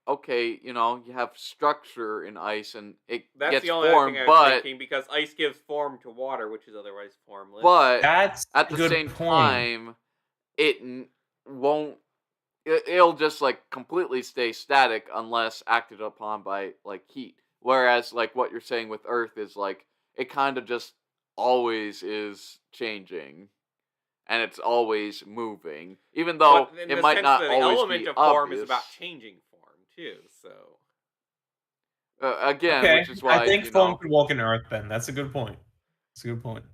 okay, you have structure in ice and it That's gets the only other form, thing I was but thinking, because ice gives form to water, which is otherwise formless. That's at a the good same point. time, won't. It'll just completely stay static unless acted upon by heat. Whereas what you're saying with Earth is it kind of just always is changing, and it's always moving, even though But in it the might sense not that the always element be of form obvious. is about changing form too. So Again, Okay, which is why I think form could walk in Earth. Then that's a good point. That's a good point.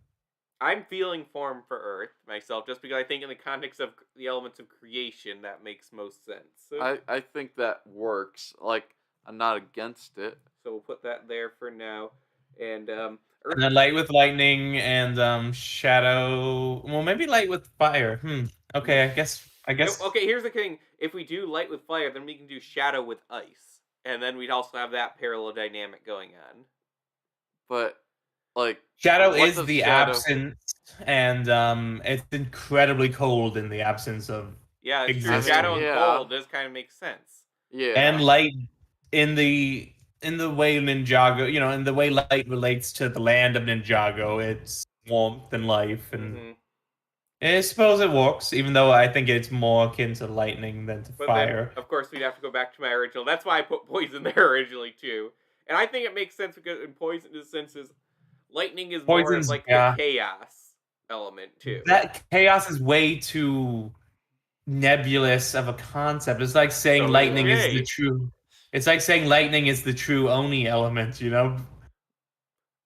I'm feeling form for Earth myself, just because I think in the context of the elements of creation, that makes most sense. I think that works. I'm not against it. so we'll put that there for now. And And then light with lightning and shadow. Well, maybe light with fire. Okay, I guess. Okay, here's the thing: if we do light with fire, then we can do shadow with ice, and then we'd also have that parallel dynamic going on. But like Shadow what is does the shadow- absence, and it's incredibly cold in the absence of Yeah, it's true. existence. Shadow and Yeah. cold does kind of make sense. Yeah. And light in the way Ninjago, in the way light relates to the land of Ninjago, it's warmth and life, and Mhm. I suppose it works, even though I think it's more akin to lightning than to But fire. then, of course, we'd have to go back to my original. That's why I put poison there originally too. And I think it makes sense because in poison, in the sense is lightning is more of Poison's- like yeah. the chaos element too. That chaos is way too nebulous of a concept. It's like saying So lightning is okay. the true. It's like saying lightning is the true Oni element.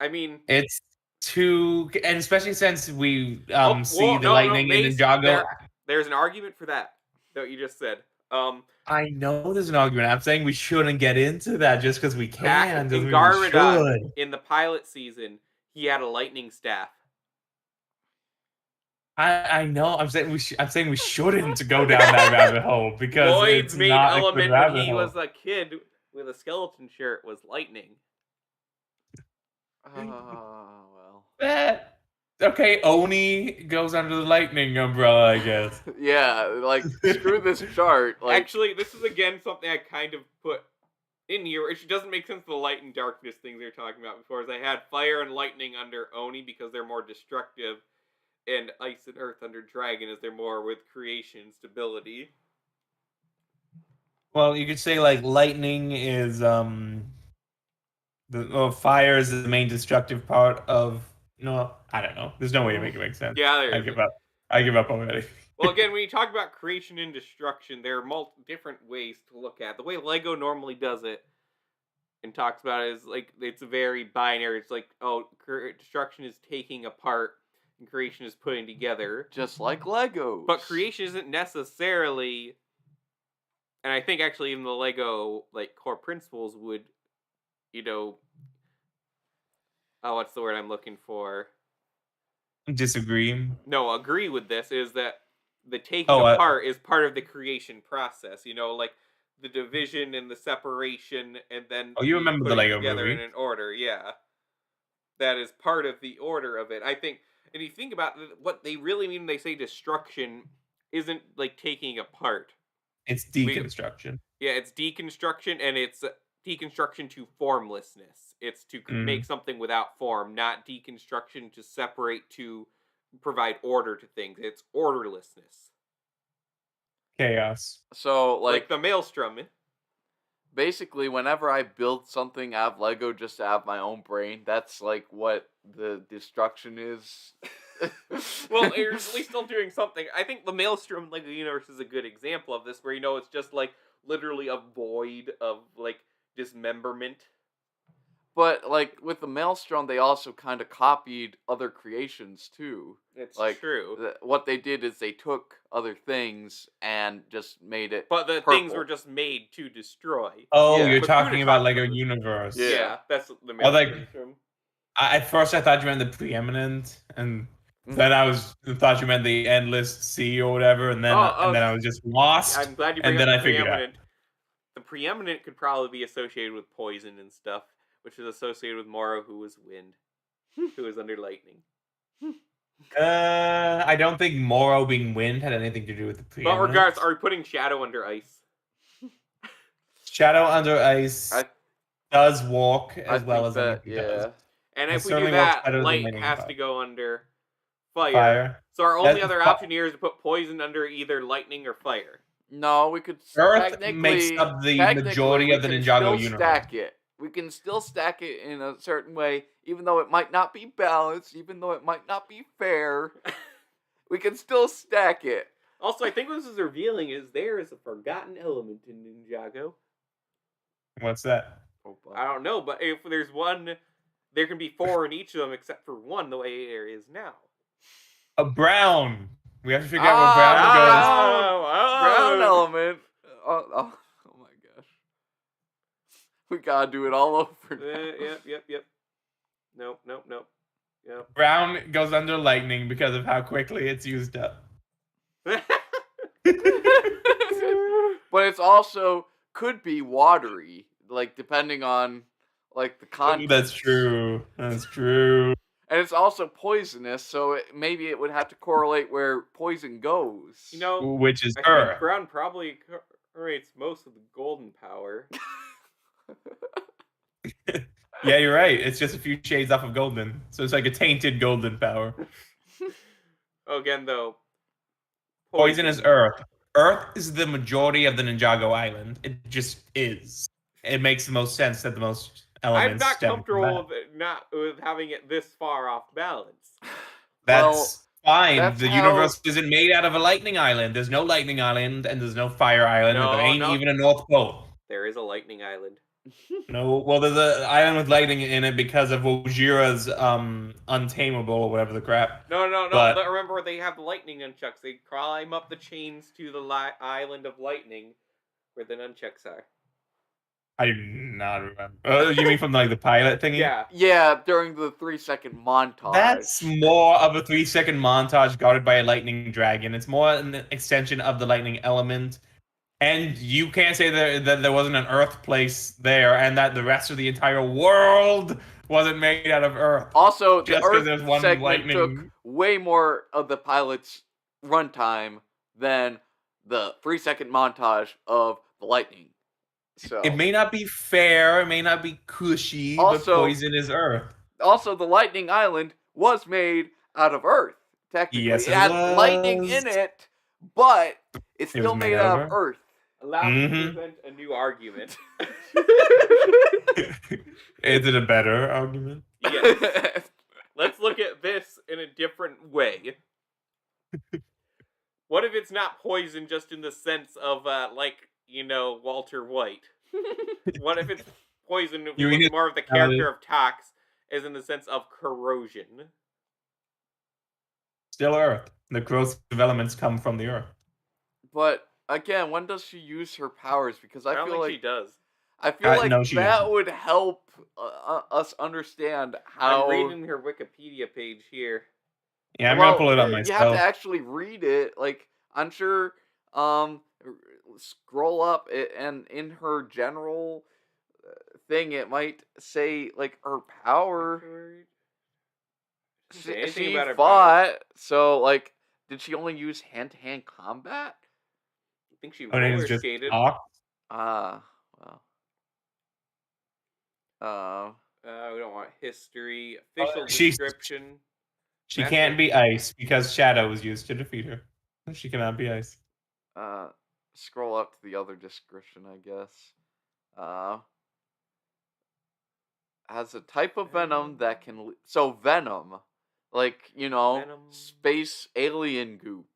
I mean, It's too, and especially since we oh, see whoa, the no, lightning in Mace, Ninjago. there's an argument for that you just said. I know there's an argument. I'm saying we shouldn't get into that just because we Back can. in Doesn't mean we Garmadon, should. in the pilot season, he had a lightning staff. I know. I'm saying we shouldn't go down that rabbit hole because Lloyd's it's main not a element good when rabbit he hole. was a kid with a skeleton shirt was lightning. Well. Okay, Oni goes under the lightning umbrella, I guess. Yeah, like screw this chart. Like Actually, this is again something I kind of put in here. It doesn't make sense to the light and darkness things they were talking about before. As I had fire and lightning under Oni because they're more destructive, and ice and earth under Dragon as they're more with creation stability. Well, you could say like lightning is fire is the main destructive part of. No, I don't know. There's no way to make it make sense. Yeah, there I is. give up. I give up already. Well, again, when you talk about creation and destruction, there are different ways to look at it. The way Lego normally does it and talks about it is like it's very binary. It's like, oh, destruction is taking apart and creation is putting together. just like Legos. But creation isn't necessarily, and I think actually even the Lego like core principles would, what's the word I'm looking for? Disagree. No, agree with this is that the taking Oh, apart is part of the creation process. Like the division and the separation, and then Oh, you remember the putting Lego together movie? in an order. Yeah, that is part of the order of it. I think, and you think about what they really mean when they say destruction isn't like taking apart. It's deconstruction. Yeah, it's deconstruction, and it's deconstruction to formlessness. It's to make something without form, not deconstruction to separate to provide order to things. It's orderlessness. Chaos. So Like the Maelstrom. basically, whenever I build something out of Lego just to have my own brain, that's like what the destruction is. Well, you're at least still doing something. I think the Maelstrom Lego universe is a good example of this, where it's just like literally a void of like dismemberment. But like with the Maelstrom, they also kind of copied other creations too. It's Like, true. What they did is they took other things and just made it. But the purple. things were just made to destroy. Oh, Yeah. you're But talking Buddha about talks Lego about this. Universe. Yeah, that's the Well, like, Maelstrom. At first, I thought you meant the preeminent, and then I thought you meant the endless sea or whatever, and then then I was just lost. I'm glad you and bring then up I the figured out. preeminent. The preeminent could probably be associated with poison and stuff, which is associated with Moro, who was wind, who is under lightning. I don't think Moro being wind had anything to do with the preeminent. But regardless, are we putting Shadow under ice? Shadow under ice does walk as well as anything does. And It if we do certainly works that, better than light lightning has fire. to go under fire. Fire. So our only That's other fi- option here is to put poison under either lightning or fire. No, we could Earth technically makes up the technically, majority of the we can Ninjago still universe. Stack it. We can still stack it in a certain way, even though it might not be balanced, even though it might not be fair. We can still stack it. Also, I think what this is revealing is there is a forgotten element in Ninjago. What's that? I don't know, but if there's one, there can be 4 in each of them except for 1 the way there is now. A brown. We have to figure out where brown goes. Brown element. Oh my gosh. We gotta do it all over now. Yep. Nope. Yep. Brown goes under lightning because of how quickly it's used up. But it's also could be watery, like depending on like the content. That's true. That's true. And it's also poisonous, so maybe it would have to correlate where poison goes. You know, Which is I think Earth. Brown probably creates most of the golden power. Yeah, you're right. It's just a few shades off of golden. So it's like a tainted golden power. Again, though, Poison is Earth. Earth is the majority of the Ninjago Island. It just is. It makes the most sense that the most I'm elements not stem from comfortable that. with having it this far off balance. That's fine. that's The how- universe isn't made out of a lightning island. There's no lightning island, and there's no fire island, No, and there ain't no. even a North Pole. There is a lightning island. No, well, there's an island with lightning in it because of Ojira's untamable or whatever the crap. No. But- Remember, they have lightning nunchucks. They climb up the chains to the island of lightning, where the nunchucks are. I do not remember. You mean from like the pilot thingy? Yeah. Yeah, during the 3-second montage. That's more of a 3-second montage guarded by a lightning dragon. It's more an extension of the lightning element. And you can't say that there wasn't an Earth place there and that the rest of the entire world wasn't made out of Earth. Also, the Just 'cause Earth there's one segment lightning- took way more of the pilot's runtime than the 3-second montage of the lightning. So It may not be fair, it may not be cushy, Also- but poison is Earth. also the lightning island was made out of Earth. Technically, Yes, it it had was. lightning in it, but it's It still was made made out out of of Earth. Allow me to Mhm. present a new argument. Is it a better argument? Yes. Let's look at this in a different way. What if it's not poison just in the sense of, Walter White? What if it's poison You mean with it's more of the character of Tox, as in the sense of corrosion? Still Earth. The growth developments come from the Earth. But again, when does she use her powers? Because I I don't feel think like she does. I feel like no, she that doesn't. would help us understand how. I'm reading her Wikipedia page here. Yeah, I'm Well, gonna pull it up You have myself. to actually read it. Like I'm sure. Scroll up and in her general thing, it might say like her power. Doesn't say anything She about her fought. powers. So like, did she only use hand-to-hand combat? I think she Her name roller is just skated. Ox. Ah, well. We don't want history. Official she's- description. She Master- can't be ice because Shadow was used to defeat her. She cannot be ice. Scroll up to the other description, I guess. Has a type of venom that can. So venom, like Venom. space alien goop.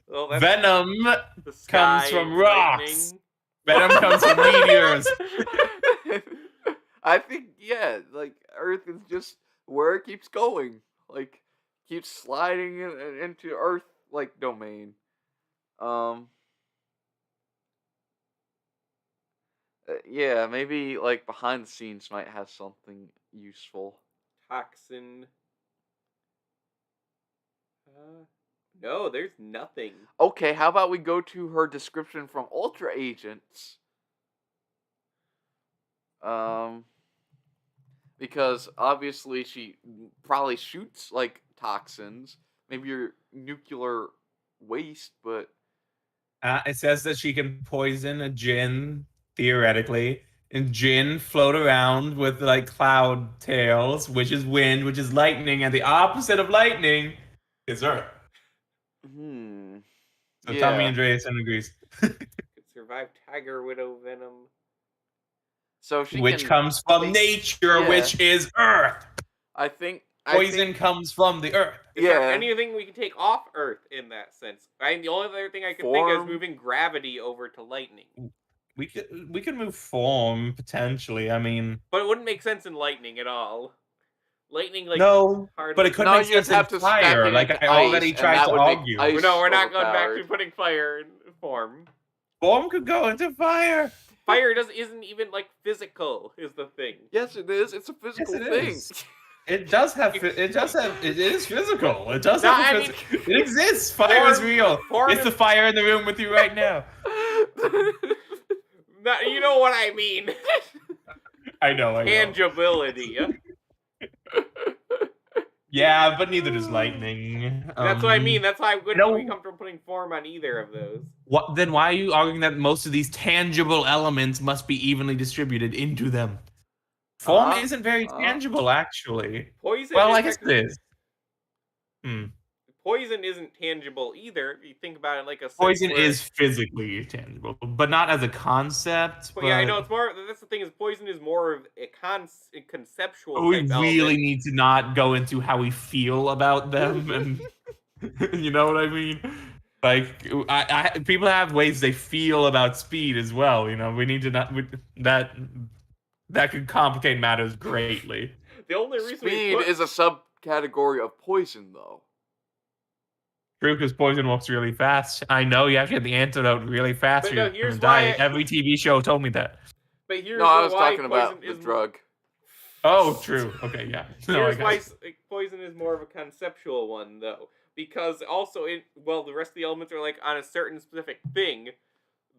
Well, that's Venom the comes sky from lightning. rocks. Venom comes from meteors. I think like Earth is just where it keeps going, like keeps sliding into Earth like domain. Yeah, maybe like behind the scenes might have something useful. Toxin. No, there's nothing. Okay, how about we go to her description from Ultra Agents? Because obviously she probably shoots like toxins, maybe your nuclear waste, but It says that she can poison a djinn, theoretically. And djinn float around with like cloud tails, which is wind, which is lightning, and the opposite of lightning is Earth. So Tommy Yeah. Andreasen agrees. Could survive Tiger Widow venom. So she Which can comes from take- nature, yeah. which is Earth. I think Poison comes from the Earth. Is there Yeah. anything we can take off Earth in that sense? The only other thing I can think of Form. is moving gravity over to lightning. We could move form potentially. I mean, But it wouldn't make sense in lightning at all. Lightning, like, no, hardly... but it could No, make you'd sense have in to stack fire. it Like into I already ice, and tried that to would make argue. ice No, we're not going back to overpowered. putting fire in form. Form could go into fire. fire isn't even like physical. Is the thing? Yes, it is. It's a physical thing. is. It does have. It is physical. It does No, have. I mean- It exists. Fire is real. form It's the fire in the room with you right now. No, you know what I mean. I know. Tangibility. Yeah, but neither does lightning. That's what I mean. That's why I wouldn't no. be comfortable putting form on either of those. What? Then why are you arguing that most of these tangible elements must be evenly distributed into them? Form isn't very tangible, actually. Poison. Well, I guess it is. Poison isn't tangible either. If you think about it like a Poison is physically tangible, but not as a concept. But yeah, I know it's more. That's the thing is, poison is more of a conceptual. We type really element. need to not go into how we feel about them, and you know what I mean. Like, people have ways they feel about speed as well. You know, we need to not that could complicate matters greatly. The only reason speed is a subcategory of poison, though. True, because poison walks really fast. I know you have to get the antidote really fast. But Or no, you're here's gonna die. why Every TV show told me that. But here's No, I was why talking about the is drug. Oh, true. Okay, yeah. No, Here's why poison is more of a conceptual one, though, because also the rest of the elements are like on a certain specific thing.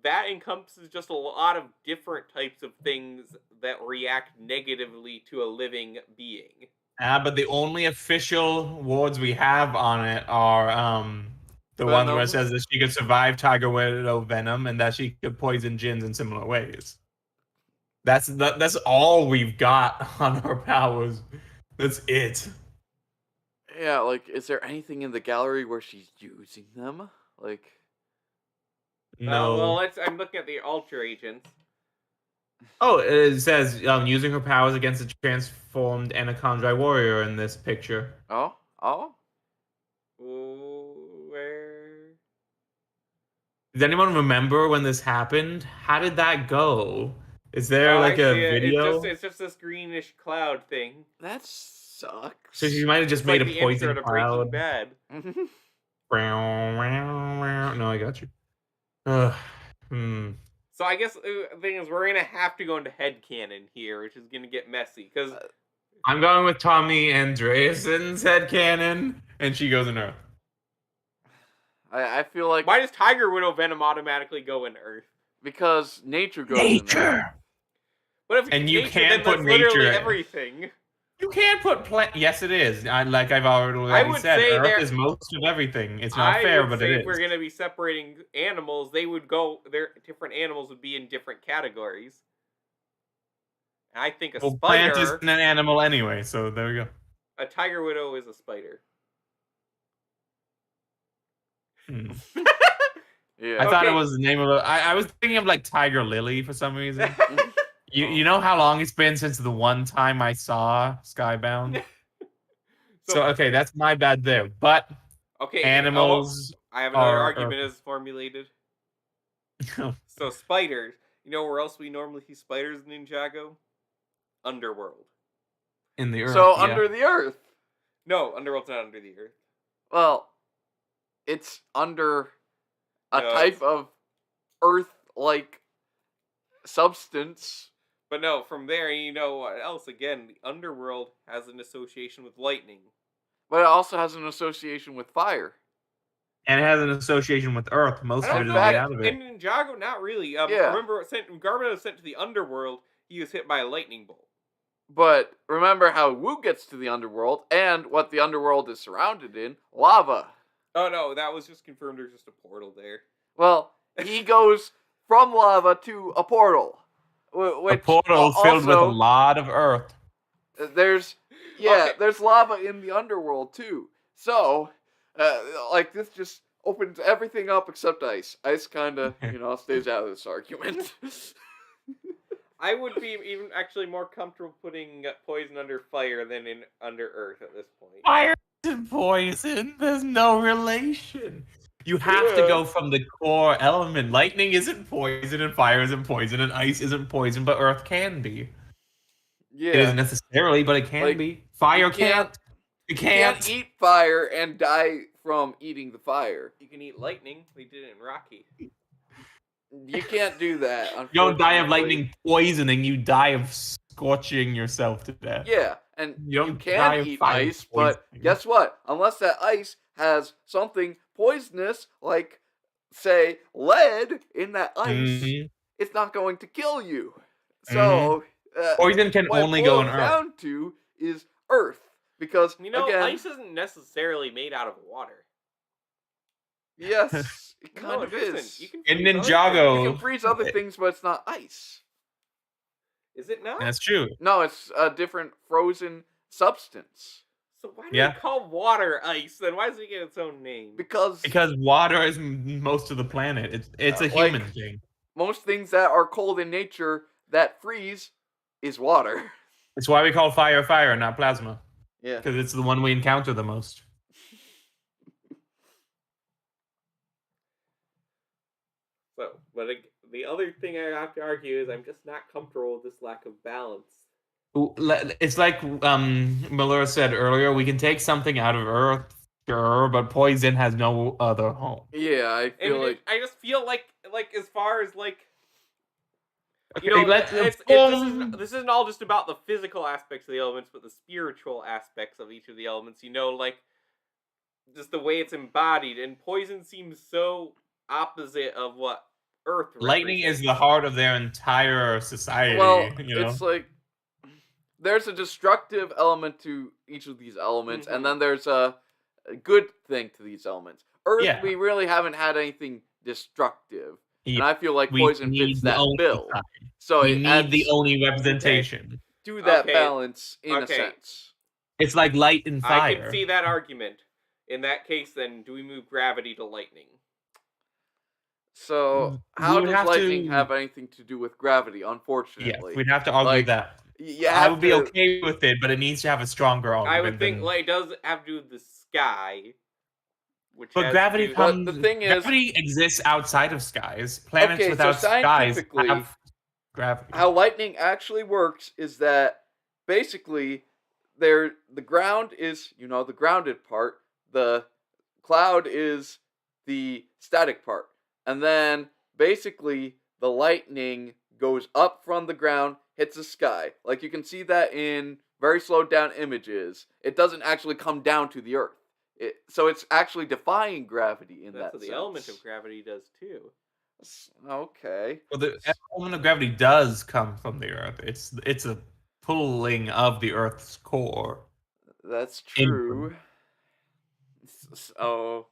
That encompasses just a lot of different types of things that react negatively to a living being. But the only official words we have on it are the ones where it says that she could survive tiger widow venom and that she could poison jinns in similar ways. That's all we've got on our powers. That's it. Yeah, like, is there anything in the gallery where she's using them? Like, no. Well, I'm looking at the Ultra Agents. Oh, it says using her powers against a transformed Anacondri warrior in this picture. Oh? Where? Does anyone remember when this happened? How did that go? Is there like a video? It's just this greenish cloud thing. That sucks. So she might have just made like a the poison intro to Breaking cloud. Bad. No, I got you. So I guess the thing is, we're gonna have to go into headcanon here, which is gonna get messy. Because I'm going with Tommy Andreassen's headcanon, and she goes in Earth. I feel like... Why does Tiger Widow venom automatically go in Earth? Because nature goes in Earth. What if and you nature, can't then put that's nature literally in. everything. You can't put plant. Yes, it is. Like I've already said, Earth is most of everything. It's not fair, but it is. If we're gonna be separating animals, different animals would be in different categories. And I think a spider. Plant isn't an animal anyway, so there we go. A tiger widow is a spider. Yeah. I thought it was the name of I was thinking of like Tiger Lily for some reason. You know how long it's been since the one time I saw Skybound? So okay, that's my bad there. But okay, animals. I have another argument as formulated. So spiders. You know where else we normally see spiders in Ninjago? Underworld. In the Earth. So under the Earth. No, Underworld's not under the Earth. Well, it's under a type of Earth-like substance. But no, from there, you know what else? Again, the Underworld has an association with lightning. But it also has an association with fire. And it has an association with Earth. Most of it is made out of it. In Ninjago, not really. Remember, when Garbo was sent to the Underworld, he was hit by a lightning bolt. But remember how Wu gets to the Underworld, and what the Underworld is surrounded in? Lava. Oh no, that was just confirmed there's just a portal there. Well, he goes from lava to a portal. A portal filled with a lot of Earth. There's lava in the Underworld too. So, this just opens everything up except ice. Ice kind of, stays out of this argument. I would be even actually more comfortable putting poison under fire than under earth at this point. Fire and poison. There's no relation. You have to go from the core element. Lightning isn't poison, and fire isn't poison, and ice isn't poison, but earth can be. Yeah. It isn't necessarily, but it can be. Fire can't. You can't eat fire and die from eating the fire. You can eat lightning. We did it in Rocky. You can't do that. You don't die of unfortunately. lightning poisoning, you die of scorching yourself to death. Yeah, and You you don't die can of eat fire ice, but poisoning. guess what? Unless that ice has something poisonous, like, say, lead in that ice, Mhm. it's not going to kill you. So, Poison can what it only go in boils earth. down to is earth. Because, again, ice isn't necessarily made out of water. yes, it No, kind it of isn't. is. You can In freeze other Ninjago- You things. can freeze other things, but it's not ice. Is it not? That's true. No, it's a different frozen substance. So why do Yeah. we call water ice then? Why does it get its own name? Because water is most of the planet. It's a human like- thing. most things that are cold in nature that freeze is water. It's why we call fire fire, not plasma, Yeah. because it's the one we encounter the most. So, but the other thing I have to argue is I'm just not comfortable with this lack of balance. It's like Miller said earlier. We can take something out of Earth, sure, but poison has no other home. Yeah, I feel like I just feel like as far as like Okay, this isn't all just about the physical aspects of the elements, but the spiritual aspects of each of the elements. Like just the way it's embodied, and poison seems so opposite of what Earth. Lightning is represents. the heart of their entire society. well, you know? it's like there's a destructive element to each of these elements, and then there's a good thing to these elements. Earth, Yeah. we really haven't had anything destructive, and Yeah, I feel like we poison need fits the that only bill. side. So we it need adds the only representation. to that Okay. balance in a Okay. sense. It's like light and fire. I can see that argument. In that case, then, do we move gravity to lightning? So We how would does have lightning to- have anything to do with gravity? Yes, Unfortunately, we'd have to argue Like, that. you I have would be to- okay with it, but it needs to have a stronger argument. I would think than- like it does have to do with the sky, which But has gravity to do- But comes. the thing is- gravity exists outside of skies. Planets Okay, so without skies scientifically, have gravity. how lightning actually works is that basically the ground is, the grounded part, the cloud is the static part, and then basically the lightning goes up from the ground, hits the sky. Like you can see that in very slowed down images. It doesn't actually come down to the earth. So it's actually defying gravity in That's that what the sense. element of gravity does too. Okay. Well, the element of gravity does come from the Earth. It's a pulling of the Earth's core. That's Inward. true. So,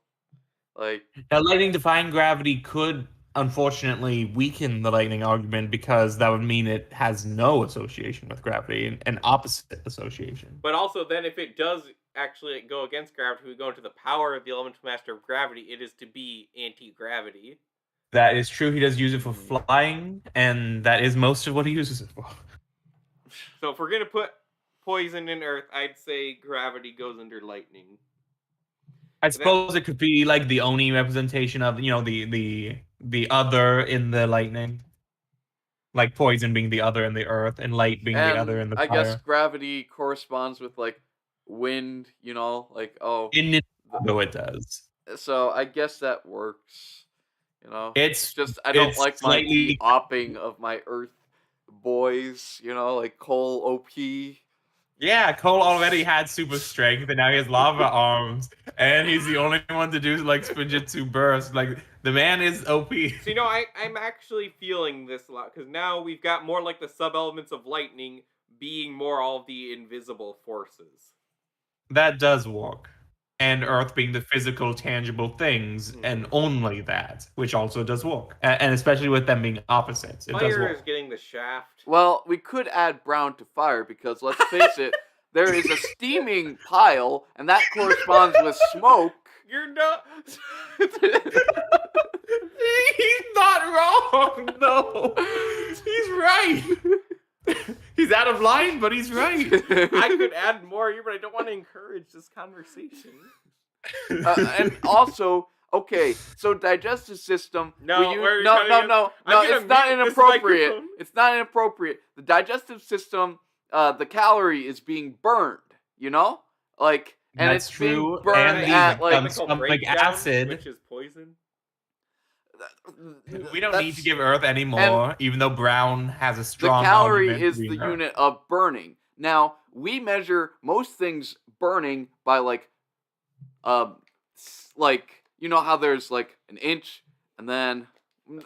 like, Now, lightning defying gravity could unfortunately weaken the lightning argument because that would mean it has no association with gravity, an opposite association. But also, then, if it does actually go against gravity, we go into the power of the elemental master of gravity. It is to be anti-gravity. That is true. He does use it for flying, and that is most of what he uses it for. So if we're gonna put poison in Earth, I'd say gravity goes under lightning. I suppose it could be like the only representation of the other in the lightning, like poison being the other in the earth, and light being the other in the I fire. guess gravity corresponds with like wind, like In Ninjago it does. So I guess that works. It's just I don't it's like my slightly- opping of my Earth boys. Like Cole OP. Yeah, Cole already had super strength, and now he has lava arms, and he's the only one to do like spinjitzu burst. Like the man is OP. So I'm actually feeling this a lot because now we've got more like the sub elements of lightning being more all the invisible forces. That does work. And Earth being the physical, tangible things, and only that, which also does work. And especially with them being opposites, it does Fire work. is getting the shaft. Well, we could add brown to fire because let's face it, there is a steaming pile, and that corresponds with smoke. You're not. He's not wrong, no. He's right. He's out of line, but he's right. I could add more here, but I don't want to encourage this conversation. And also, okay, so digestive system. No, no, we're no, cutting no, it. no, I'm no. gonna It's not mute this inappropriate. microphone. It's not inappropriate. The digestive system, the calorie is being burned. Like, and That's it's true, being burned and at like chemical stomach breakdown, acid. which is poison. We don't need to give Earth any more, even though Brown has a The strong calorie argument is to be the Earth. unit of burning. Now, we measure most things burning by you know how there's like an inch and then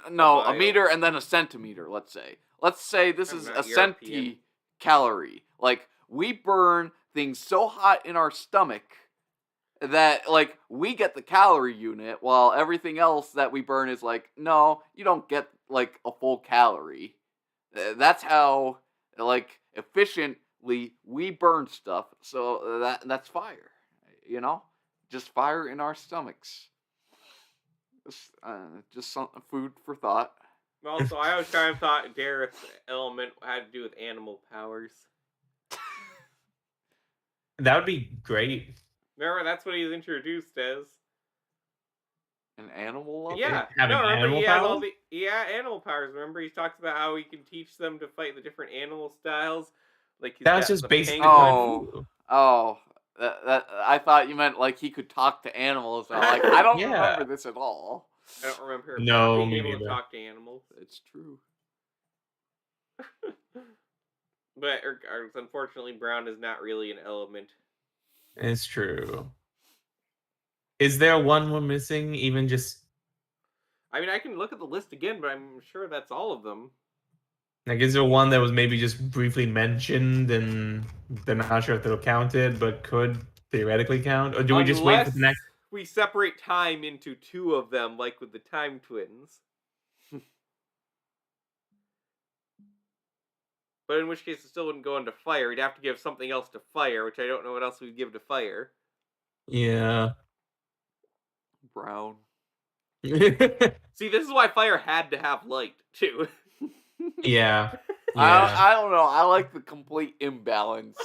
a mile. meter and then a centimeter, let's say. Let's say this I'm is not a European. calorie. Like, we burn things so hot in our stomach that like we get the calorie unit while everything else that we burn is like, no, you don't get like a full calorie. That's how like efficiently we burn stuff. So that's fire, you know, just fire in our stomachs. Just some food for thought. Also, I always kind of thought Dareth's element had to do with animal powers. That would be great. Remember, that's what he was introduced as. An animal lover? Yeah, Having no, remember animal he has powers? animal powers. Remember he talks about how he can teach them to fight the different animal styles. Like he's That's got just the basic penguin. Oh. kung fu. Oh, that I thought you meant like he could talk to animals. I'm like, I don't Yeah. remember this at all. I don't remember him No, being me able to neither. talk to animals. It's true. But unfortunately, Brown is not really an element. It's true. Is there one we're missing? Even just I mean, I can look at the list again, but I'm sure that's all of them. like, is there one that was maybe just briefly mentioned and they're not sure if it'll count it, but could theoretically count? Or do we just wait for the next? We separate time into two of them, like with the time twins. But in which case, it still wouldn't go into fire. He'd have to give something else to fire, which I don't know what else we'd give to fire. Yeah. Brown. See, this is why fire had to have light, too. Yeah. I don't know. I like the complete imbalance.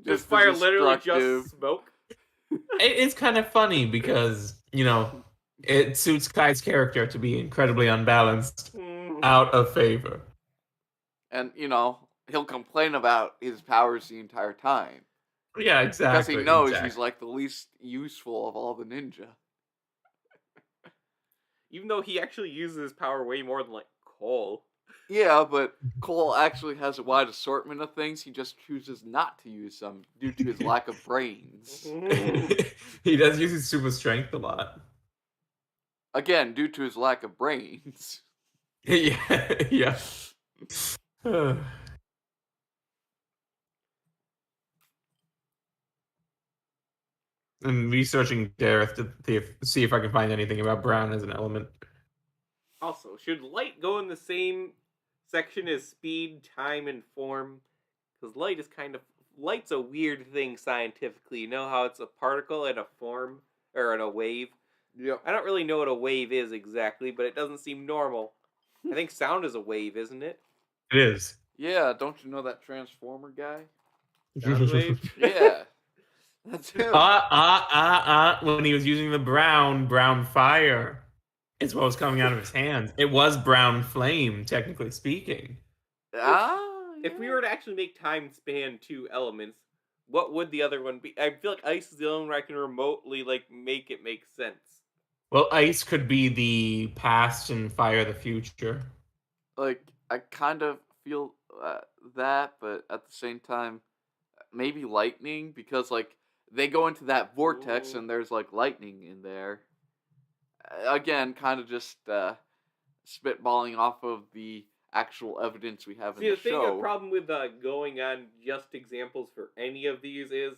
Just fire the literally destructive. just smoke. It's kind of funny because, you know, it suits Kai's character to be incredibly unbalanced, out of favor. And, you know, he'll complain about his powers the entire time. Yeah, exactly. Because he knows exactly. he's like the least useful of all the ninja. Even though he actually uses his power way more than, like, Cole. Yeah, but Cole actually has a wide assortment of things. He just chooses not to use some due to his lack of brains. He does use his super strength a lot. Again, due to his lack of brains. Yeah, yeah. I'm researching Dareth to see if I can find anything about Brown as an element. Also, should light go in the same section as speed, time, and form? Because light's a weird thing scientifically. You know how it's a particle in a form, or in a wave? Yep. I don't really know what a wave is exactly, but it doesn't seem normal. I think sound is a wave, isn't it? It is. Yeah, don't you know that Transformer guy? Sound wave? Yeah. That's him. When he was using the brown fire, is what was coming out of his hands. It was brown flame, technically speaking. If we were to actually make time span two elements, what would the other one be? I feel like ice is the only one where I can remotely make it make sense. Well, ice could be the past and fire the future. Like, I kind of feel that, but at the same time, maybe lightning, because, like, they go into that vortex and there's, like, lightning in there. Again, kind of just spitballing off of the actual evidence we have in the show. The problem with going on just examples for any of these is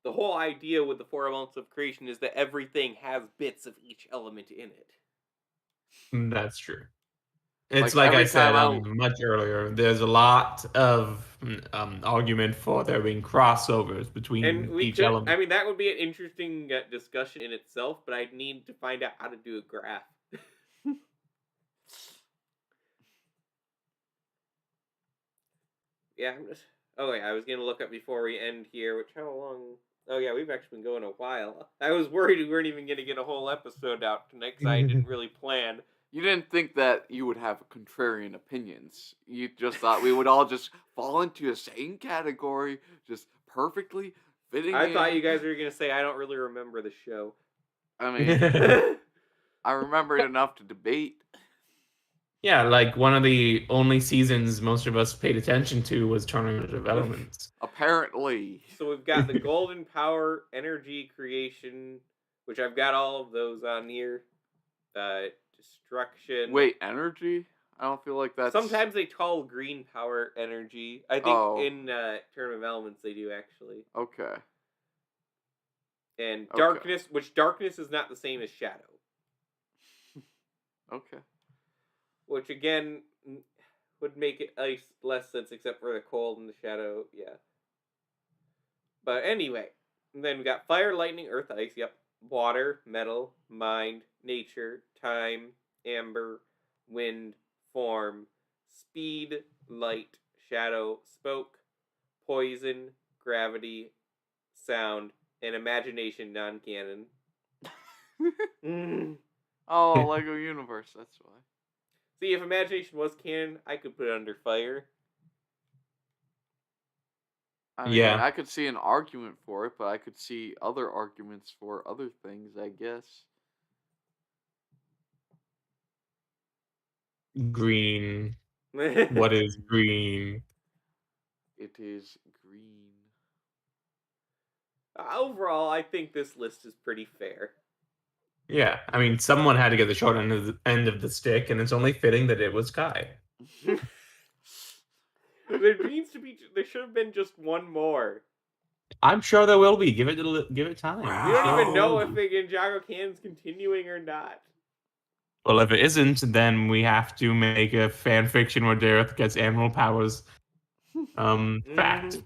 the whole idea with the four elements of creation is that everything has bits of each element in it. That's true. It's Like like I every said time much earlier. There's a lot of argument for there being crossovers between each element. I mean, that would be an interesting discussion in itself, but I'd need to find out how to do a graph. Yeah, I was gonna look up before we end here. Which how long? Oh yeah, we've actually been going a while. I was worried we weren't even gonna get a whole episode out tonight because I didn't really plan. You didn't think that you would have contrarian opinions. You just thought we would all just fall into the same category, just perfectly fitting in. I thought you guys were gonna say I don't really remember the show. I mean, I remembered enough to debate. Yeah, like one of the only seasons most of us paid attention to was Tournament of Elements. Apparently. So we've got the golden power, energy creation, which I've got all of those on here. Destruction. Wait, energy? I don't feel like that's... Sometimes they call green power energy. I think in Tournament of Elements they do, actually. Okay. And darkness, which darkness is not the same as shadow. Okay. Which, again, would make it less sense, except for the cold and the shadow, yeah. But anyway, and then we got fire, lightning, earth, ice, yep. Water, metal, mind, nature, time, amber, wind, form, speed, light, shadow, smoke, poison, gravity, sound, and imagination non-canon. Oh, Lego Universe, that's why. See, if imagination was canon, I could put it under fire. I mean, I could see an argument for it, but I could see other arguments for other things, I guess. Green. What is green? It is green. Overall, I think this list is pretty fair. Yeah, I mean, someone had to get the short end of the stick, and it's only fitting that it was Kai. There should have been just one more. I'm sure there will be. Give it time. Wow. We don't even know if the Ninjago canon's continuing or not. Well, if it isn't, then we have to make a fan fiction where Dareth gets animal powers. Fact.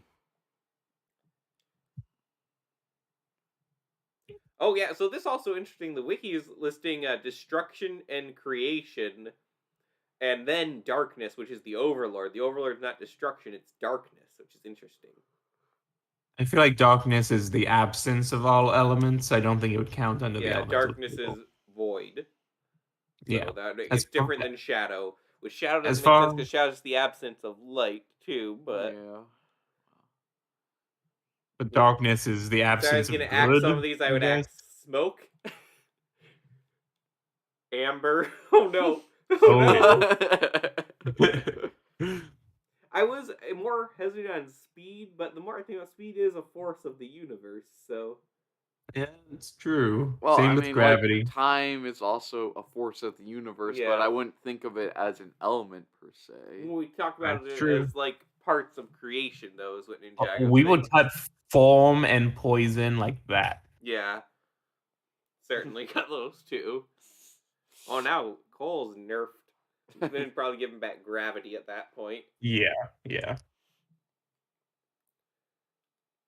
Oh yeah, so this also interesting. The wiki is listing destruction and creation, and then darkness, which is the overlord. The overlord is not destruction; it's darkness, which is interesting. I feel like darkness is the absence of all elements. I don't think it would count under the elements. Yeah, darkness is void. So yeah, it's different than shadow. Which shadow doesn't make sense because shadow is the absence of light too. But yeah. But darkness is the absence of good. If I was going to act some of these, I would act smoke. Amber. Oh no. I was more hesitant on speed, but the more I think about speed is a force of the universe, so... Yeah, it's true. Well, Same with gravity. Like, time is also a force of the universe, but I wouldn't think of it as an element per se. When we talk about it as like parts of creation, though, is what Ninjago we would cut form and poison like that. Yeah. Certainly cut those two. Oh, now Cole's nerfed. Then probably give him back gravity at that point. Yeah. Yeah,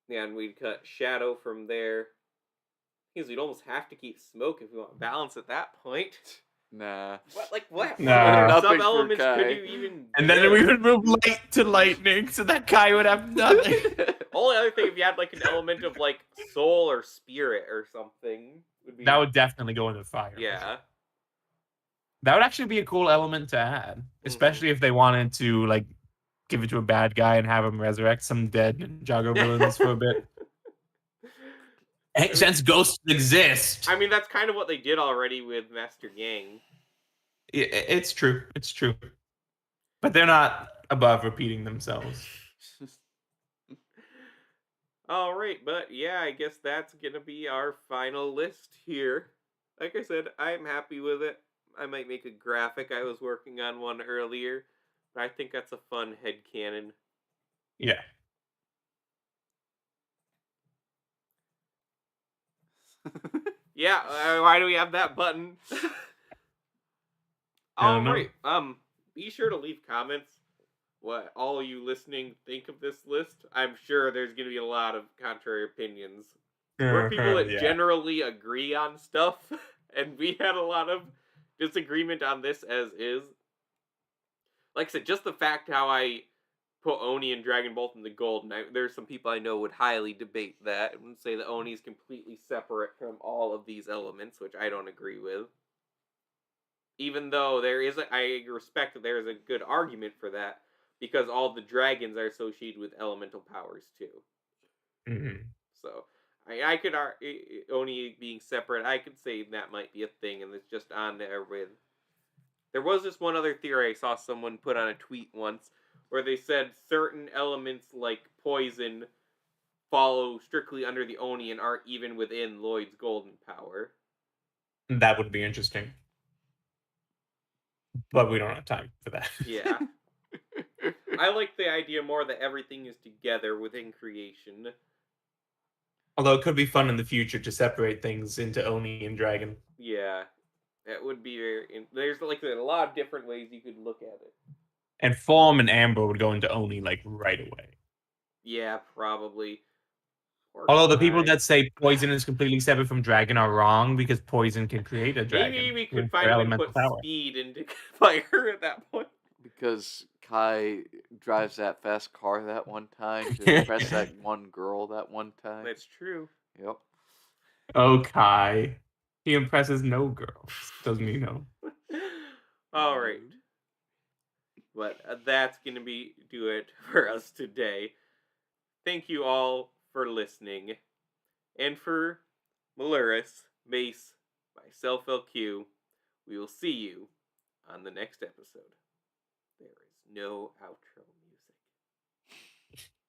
and we'd cut shadow from there. Because we'd almost have to keep smoke if we want balance at that point. Nah. What? Nah. Some elements could you even... And then we would move light to lightning so that Kai would have nothing. Only other thing, if you had like an element of like soul or spirit or something, would be... That would definitely go into fire. Yeah. That would actually be a cool element to add. Especially if they wanted to like give it to a bad guy and have him resurrect some dead Ninjago villains for a bit. Since ghosts exist. I mean, that's kind of what they did already with Master Gang. It's true. It's true. But they're not above repeating themselves. All right, but yeah, I guess that's going to be our final list here. Like I said, I'm happy with it. I might make a graphic. I was working on one earlier, but I think that's a fun headcanon. Yeah. Yeah, why do we have that button? All right. Be sure to leave comments what all you listening think of this list. I'm sure there's going to be a lot of contrary opinions. We're people that generally agree on stuff, and we had a lot of disagreement on this as is. Like I said, just the fact how I put Oni and Dragon Bolt in the gold, and there's some people I know would highly debate that and would say that Oni is completely separate from all of these elements, which I don't agree with. Even though I respect that there is a good argument for that, because all the dragons are associated with elemental powers too. Mm-hmm. So I could Oni being separate. I could say that might be a thing, and it's just on there with. There was this one other theory I saw someone put on a tweet once, where they said certain elements like poison follow strictly under the Oni and aren't even within Lloyd's golden power. That would be interesting. But we don't have time for that. Yeah. I like the idea more that everything is together within creation. Although it could be fun in the future to separate things into Oni and Dragon. Yeah. That would be there's like a lot of different ways you could look at it. And Form and Amber would go into Oni like right away. Yeah, probably. Although the people that say Poison is completely separate from Dragon are wrong, because Poison can create a dragon. Maybe we could with find a way to elemental put power. speed into fire at that point. Because Kai drives that fast car that one time to impress that one girl that one time. That's true. Yep. Oh, Kai. He impresses no girls. Doesn't he know? All right. But that's going to do it for us today. Thank you all for listening. And for Maluris, Mace, myself, LQ, we will see you on the next episode. There is no outro music.